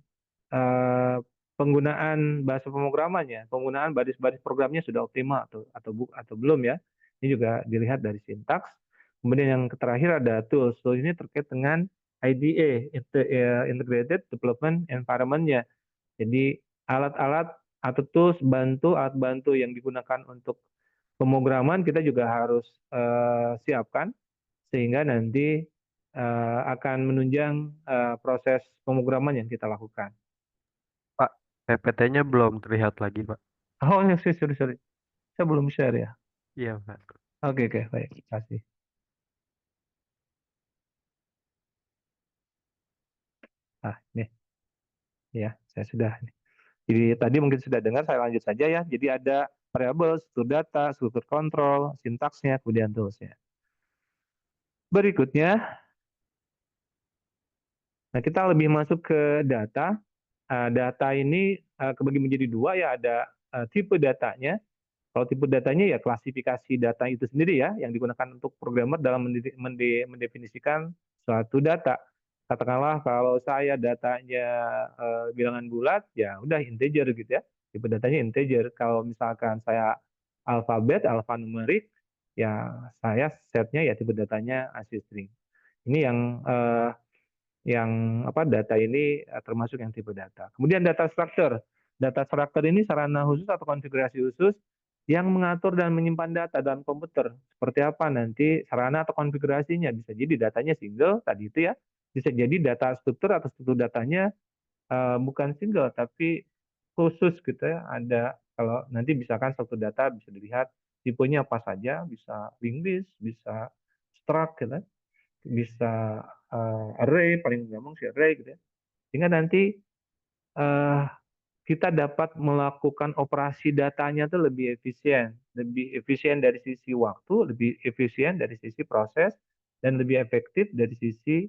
penggunaan bahasa pemrogramannya, penggunaan baris-baris programnya sudah optimal atau belum ya. Ini juga dilihat dari sintaks. Kemudian yang terakhir ada tools. Tools ini terkait dengan IDE, Integrated Development Environment-nya. Jadi alat-alat atau tools alat bantu yang digunakan untuk pemrograman kita juga harus siapkan sehingga nanti akan menunjang proses pemrograman yang kita lakukan. Pak, PPT-nya belum terlihat lagi, Pak. Oh, sorry. Saya belum share ya. Iya, Pak. Oke, baik. Terima kasih. Ini. Ya, saya sudah. Jadi tadi mungkin sudah dengar, saya lanjut saja ya. Jadi ada variabel, struktur data, struktur kontrol, sintaksnya, kemudian toolsnya. Berikutnya, nah kita lebih masuk ke data. Data ini kebagi menjadi dua ya, ada tipe datanya. Kalau tipe datanya ya klasifikasi data itu sendiri ya, yang digunakan untuk programmer dalam mendefinisikan suatu data. Katakanlah kalau saya datanya bilangan bulat, ya udah integer gitu ya. Tipe datanya integer. Kalau misalkan saya alfanumerik, ya saya setnya ya tipe datanya ASCII string. Ini yang data ini termasuk yang tipe data. Kemudian data structure. Data structure ini sarana khusus atau konfigurasi khusus yang mengatur dan menyimpan data dalam komputer. Seperti apa nanti sarana atau konfigurasinya. Bisa jadi datanya single tadi itu ya. Bisa jadi data struktur atau struktur datanya bukan single tapi khusus gitu ya. Ada kalau nanti misalkan satu data bisa dilihat tipenya apa saja, bisa linked list, bisa struct gitu ya, bisa array, paling gampang sih array gitu ya. Sehingga nanti kita dapat melakukan operasi datanya itu lebih efisien dari sisi waktu, lebih efisien dari sisi proses, dan lebih efektif dari sisi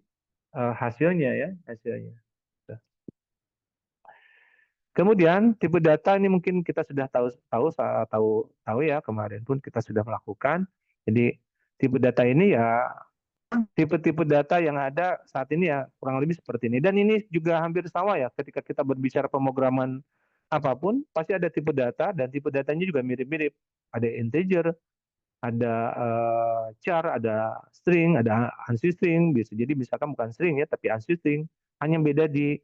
hasilnya ya, hasilnya. Kemudian tipe data ini mungkin kita sudah tahu ya, kemarin pun kita sudah melakukan. Jadi tipe data ini ya tipe-tipe data yang ada saat ini ya kurang lebih seperti ini. Dan ini juga hampir sama ya ketika kita berbicara pemrograman apapun pasti ada tipe data dan tipe datanya juga mirip-mirip. Ada integer, ada char, ada string, ada ANSI string. Bisa jadi misalkan bukan string ya tapi ANSI string. Hanya beda di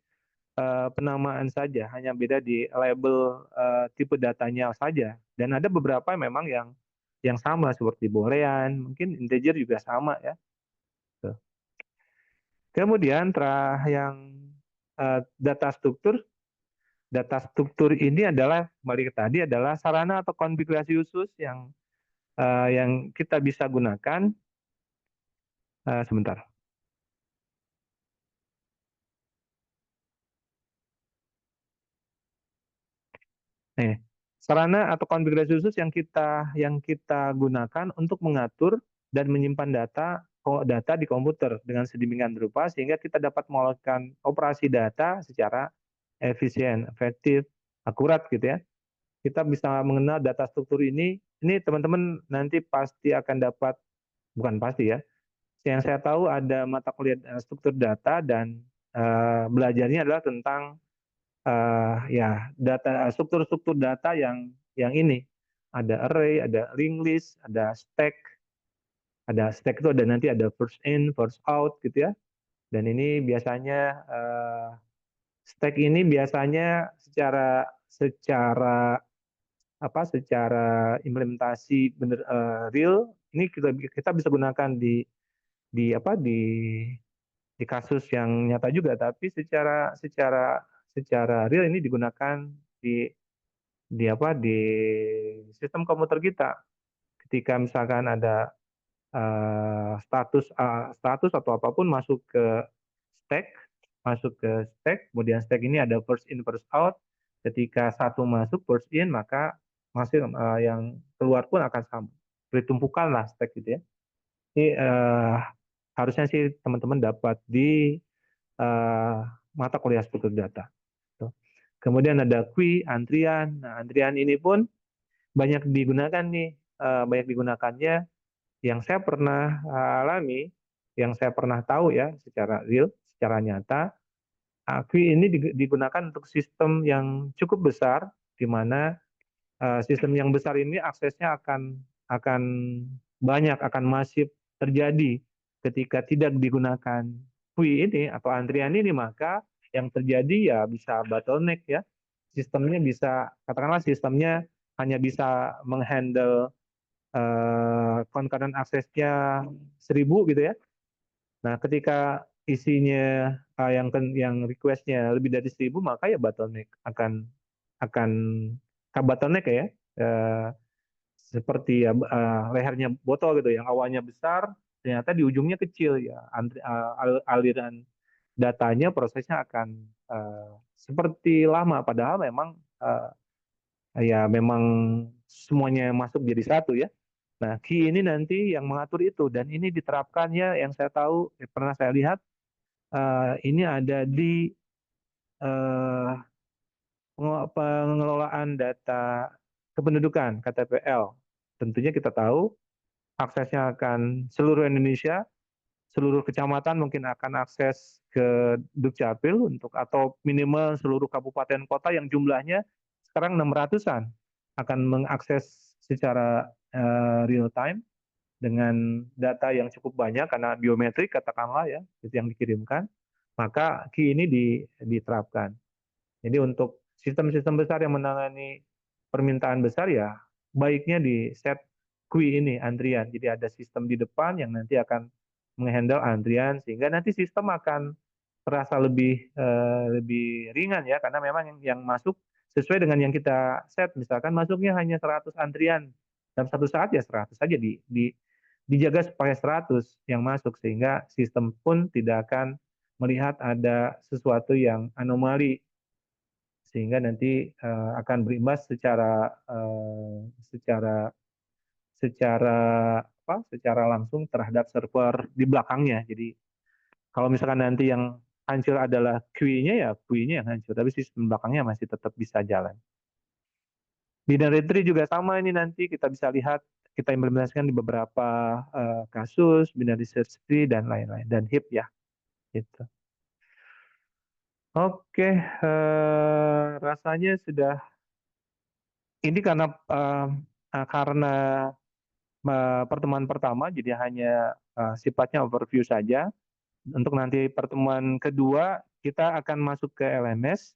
penamaan saja, hanya beda di label tipe datanya saja. Dan ada beberapa memang yang sama seperti boolean, mungkin integer juga sama ya. Tuh. Kemudian yang data struktur. Data struktur ini adalah kembali ke tadi adalah sarana atau konfigurasi khusus yang kita bisa gunakan. Sebentar. Nih, sarana atau konfigurasi khusus yang kita gunakan untuk mengatur dan menyimpan data di komputer dengan sedemikian rupa sehingga kita dapat melakukan operasi data secara efisien, efektif, akurat gitu ya. Kita bisa mengenal data struktur ini teman-teman nanti pasti akan dapat, bukan pasti ya, yang saya tahu ada mata kuliah struktur data dan belajarnya adalah tentang ya data struktur data yang ini ada array, ada linked list, ada stack itu ada nanti ada first in, first out gitu ya. Dan ini biasanya stack ini biasanya secara implementasi bener real ini kita bisa gunakan di kasus yang nyata juga, tapi secara real ini digunakan di sistem komputer kita. Ketika misalkan ada status atau apapun masuk ke stack, kemudian stack ini ada first in first out. Ketika satu masuk first in, maka hasil yang keluar pun akan sama. Ditumpukan lah stack gitu ya. Ini harusnya sih teman-teman dapat di mata kuliah struktur data. Kemudian ada queue, antrian. Nah, antrian ini pun banyak digunakan nih, banyak digunakannya. Yang saya pernah alami, yang saya pernah tahu ya secara real, secara nyata, queue ini digunakan untuk sistem yang cukup besar, di mana sistem yang besar ini aksesnya akan banyak, akan masif terjadi. Ketika tidak digunakan queue ini atau antrian ini, maka yang terjadi ya bisa bottleneck ya. Sistemnya bisa, katakanlah sistemnya hanya bisa menghandle concurrent aksesnya 1000 gitu ya. Nah, ketika isinya yang requestnya lebih dari 1000, maka ya bottleneck akan bottleneck ya. Seperti ya lehernya botol gitu, yang awalnya besar ternyata di ujungnya kecil ya. Aliran datanya prosesnya akan seperti lama, padahal memang ya memang semuanya masuk jadi satu ya. Nah, key ini nanti yang mengatur itu, dan ini diterapkannya yang saya tahu pernah saya lihat ini ada di pengelolaan data kependudukan KTPL. Tentunya kita tahu aksesnya akan seluruh Indonesia, seluruh kecamatan mungkin akan akses ke Dukcapil atau minimal seluruh kabupaten kota yang jumlahnya sekarang 600-an akan mengakses secara real time dengan data yang cukup banyak karena biometrik katakanlah ya itu yang dikirimkan, maka key ini diterapkan. Jadi untuk sistem-sistem besar yang menangani permintaan besar ya baiknya di set queue ini antrian. Jadi ada sistem di depan yang nanti akan menghandle antrian sehingga nanti sistem akan terasa lebih ringan ya, karena memang yang masuk sesuai dengan yang kita set. Misalkan masuknya hanya 100 antrian dalam satu saat, ya 100 saja dijaga supaya 100 yang masuk, sehingga sistem pun tidak akan melihat ada sesuatu yang anomali, sehingga nanti akan berimbas secara langsung terhadap server di belakangnya. Jadi kalau misalkan nanti yang hancur adalah queue-nya, ya queue-nya yang hancur, tapi sistem belakangnya masih tetap bisa jalan. Binary tree juga sama, ini nanti kita bisa lihat, kita implementasikan di beberapa kasus, binary search tree dan lain-lain, dan heap ya. Gitu. Oke, rasanya sudah, ini karena pertemuan pertama, jadi hanya sifatnya overview saja. Untuk nanti pertemuan kedua, kita akan masuk ke LMS,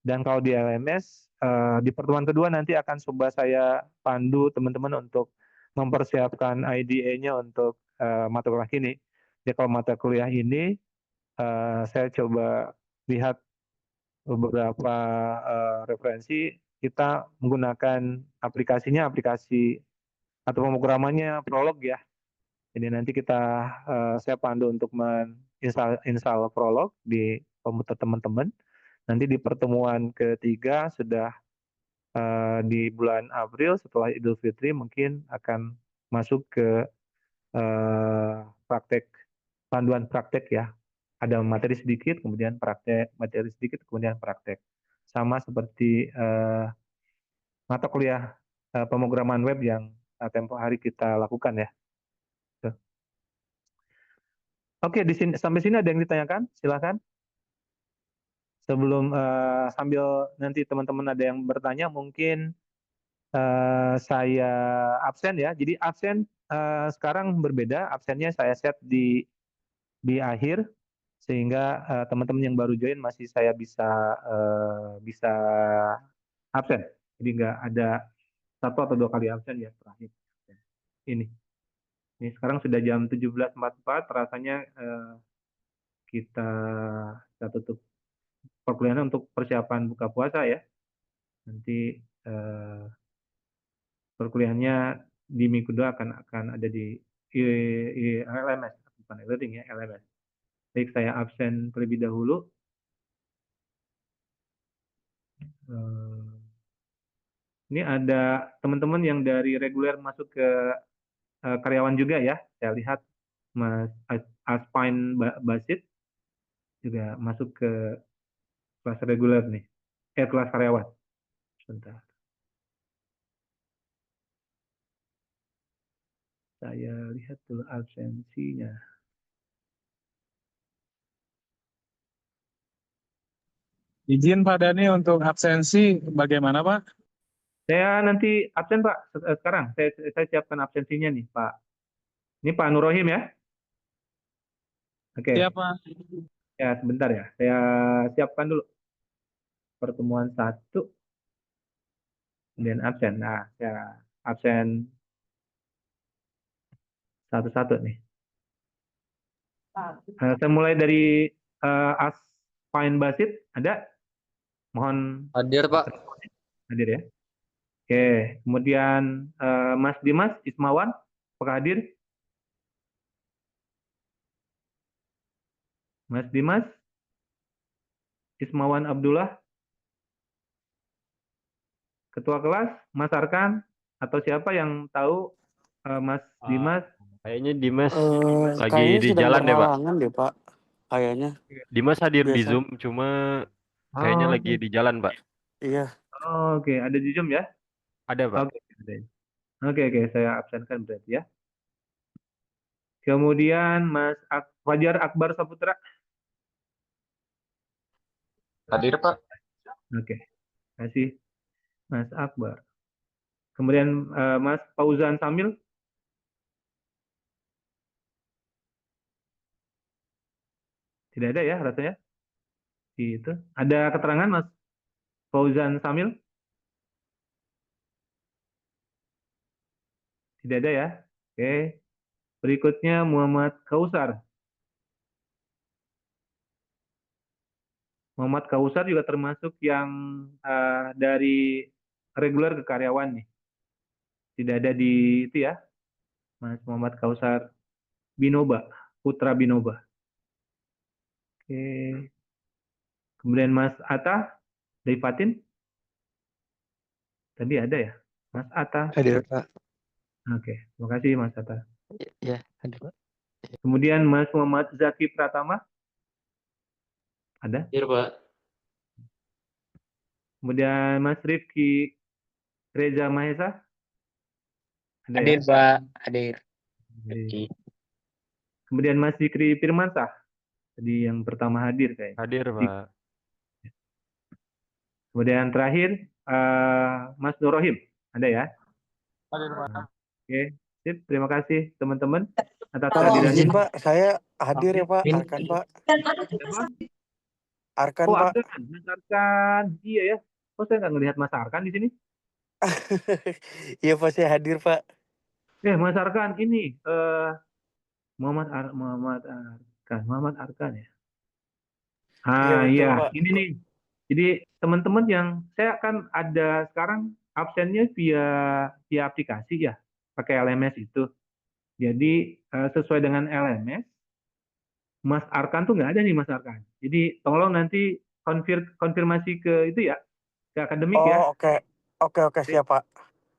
dan kalau di LMS, di pertemuan kedua nanti akan coba saya pandu teman-teman untuk mempersiapkan IDE-nya untuk mata kuliah ini. Jadi kalau mata kuliah ini, saya coba lihat beberapa referensi, kita menggunakan aplikasinya, aplikasi atau pemrogramannya Prolog ya. Jadi nanti saya pandu untuk install Prolog di komputer teman-teman. Nanti di pertemuan ketiga sudah di bulan April setelah Idul Fitri mungkin akan masuk ke panduan praktek ya. Ada materi sedikit, kemudian praktek, materi sedikit, kemudian praktek. Sama seperti mata kuliah pemrograman web yang tempo hari kita lakukan ya. Oke, sampai sini ada yang ditanyakan? Silakan. Sebelum sambil nanti teman-teman ada yang bertanya, mungkin saya absen ya. Jadi absen sekarang berbeda. Absennya saya set di akhir, sehingga teman-teman yang baru join masih saya bisa absen. Jadi nggak ada 1 atau 2 kali absen ya terakhir. Ini sekarang sudah jam 17.44. Rasanya kita tutup perkuliahan untuk persiapan buka puasa ya. Nanti perkuliahannya di minggu kedua akan ada di LMS, bukan e-learning ya, LMS. Baik, saya absen terlebih dahulu. Ini ada teman-teman yang dari reguler masuk ke karyawan juga ya. Saya lihat Mas Aspain Basit juga masuk ke kelas reguler nih. Kelas karyawan. Sebentar. Saya lihat dulu absensinya. Izin Pak Dhani untuk absensi bagaimana Pak? Saya nanti absen Pak sekarang. Saya siapkan absensinya nih Pak. Ini Pak Nurohim ya? Oke. Siap Pak. Ya sebentar ya. Saya siapkan dulu. Pertemuan 1. Kemudian absen. Nah, saya absen satu-satu nih. Saya mulai dari Aspain Basit. Ada? Mohon Hadir, Pak. hadir ya. Oke, kemudian Mas Dimas Ismawan, apakah hadir? Mas Dimas Ismawan Abdullah, Ketua kelas, Mas Arkan, atau siapa yang tahu Mas Dimas? Kayaknya Dimas lagi Kayaknya di sedang jalan deh, Pak. berhalangan deh, Pak. Kayaknya. Dimas hadir di Biasa. Zoom, cuma kayaknya lagi di jalan, Pak. Iya. Oke, ada di Zoom ya? Ada, Pak. Oke, saya absenkan berarti ya. Kemudian Mas Fajar Akbar Saputra. Hadir, Pak. Oke, terima kasih Mas Akbar. Kemudian Mas Fauzan Samil. Tidak ada ya rasanya. Itu. Ada keterangan Mas Fauzan Samil? Tidak ada ya. Oke. Berikutnya Muhammad Kausar. Muhammad Kausar juga termasuk yang dari reguler ke karyawan nih. Tidak ada di itu ya, Mas Muhammad Kausar Binoba, Putra Binoba. Oke. Kemudian Mas Atta dari Patin. Tadi ada ya, Mas Atta. Hadir, Pak. Oke, terima kasih Mas Atta. Ya, hadir, Pak. Kemudian Mas Muhammad Zaki Pratama. Ada? Hadir, Pak. Kemudian Mas Rifki Reza Mahesa. Ada Hadir, ya? Pak. Hadir. Oke. Kemudian Mas Zikri Firmansah. Tadi yang pertama hadir kayaknya. Hadir, Pak. Kemudian terakhir Mas Nurrohim. Ada ya? Hadir, Pak. Oke, sip. Terima kasih teman-teman atas Pak, kehadirannya. izin Pak, saya hadir ya Pak. Arkan Pak. Siapa? Arkan Oh, Pak. Arkan. Mas Arkan. Iya ya. Kok saya nggak ngelihat Mas Arkan di sini? Iya Pak, saya hadir Pak. Mas Arkan ini Muhammad Arkan ya. Iya, betul, Iya, Pak. ini nih. Jadi teman-teman yang saya kan ada sekarang absennya via aplikasi ya, pakai LMS itu. Jadi sesuai dengan LMS, Mas Arkan tuh nggak ada nih Mas Arkan. Jadi tolong nanti konfirmasi ke itu ya, ke akademik ya. Oh, oke, siap Pak.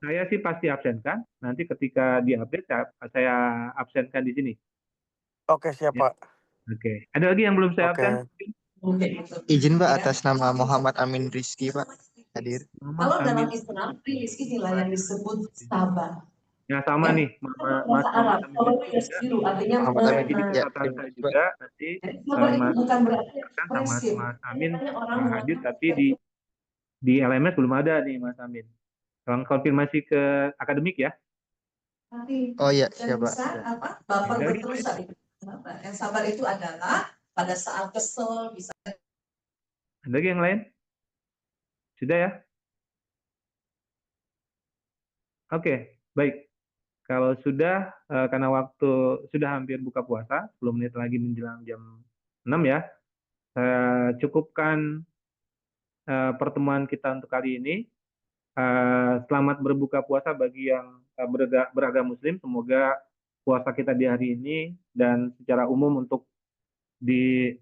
Saya sih pasti absenkan. Nanti ketika diupdate saya absenkan di sini. Oke, siap Ya. Pak. Oke. Ada lagi yang belum saya absen? Izin Pak atas nama Muhammad Amin Rizky, Pak. Hadir. Kalau dalam Islam, istilah yang disebut sabar. Ya sama nih, Mas Muhammad Amin juga. Muhammad Amin Jadi ya. catatan saya juga nanti Mas Arkan sama Mas Amin hadir, tapi di LMS belum ada nih Mas Amin. Tolong konfirmasi ke akademik ya. Oh iya, siap Pak. Baper berterus. Yang sabar itu adalah pada saat kesel bisa. Ada lagi yang lain? Sudah ya? Oke, baik. Kalau sudah, karena waktu sudah hampir buka puasa, 10 menit lagi menjelang jam 6 ya, saya cukupkan pertemuan kita untuk kali ini. Selamat berbuka puasa bagi yang beragama Muslim. Semoga puasa kita di hari ini dan secara umum untuk di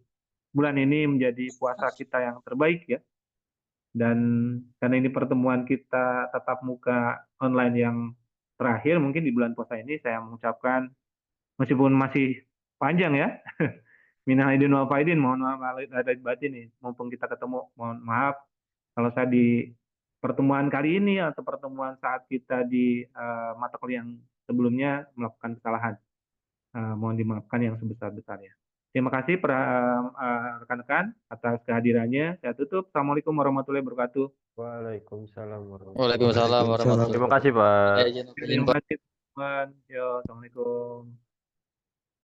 bulan ini menjadi puasa kita yang terbaik ya. Dan karena ini pertemuan kita tatap muka online yang terakhir mungkin di bulan puasa ini, saya mengucapkan meskipun masih panjang ya, minal aidin wal faidin, mohon maaf lahir batin nih, mumpung kita ketemu, mohon maaf kalau saya di pertemuan kali ini atau pertemuan saat kita di mata kuliah yang sebelumnya melakukan kesalahan, mohon dimaafkan yang sebesar-besarnya. Terima kasih rekan-rekan atas kehadirannya. Saya tutup. Assalamualaikum warahmatullahi wabarakatuh. Waalaikumsalam warahmatullahi Waalaikumsalam warahmatullahi wabarakatuh. Terima kasih, Pak. Terima kasih teman. Yo, assalamualaikum.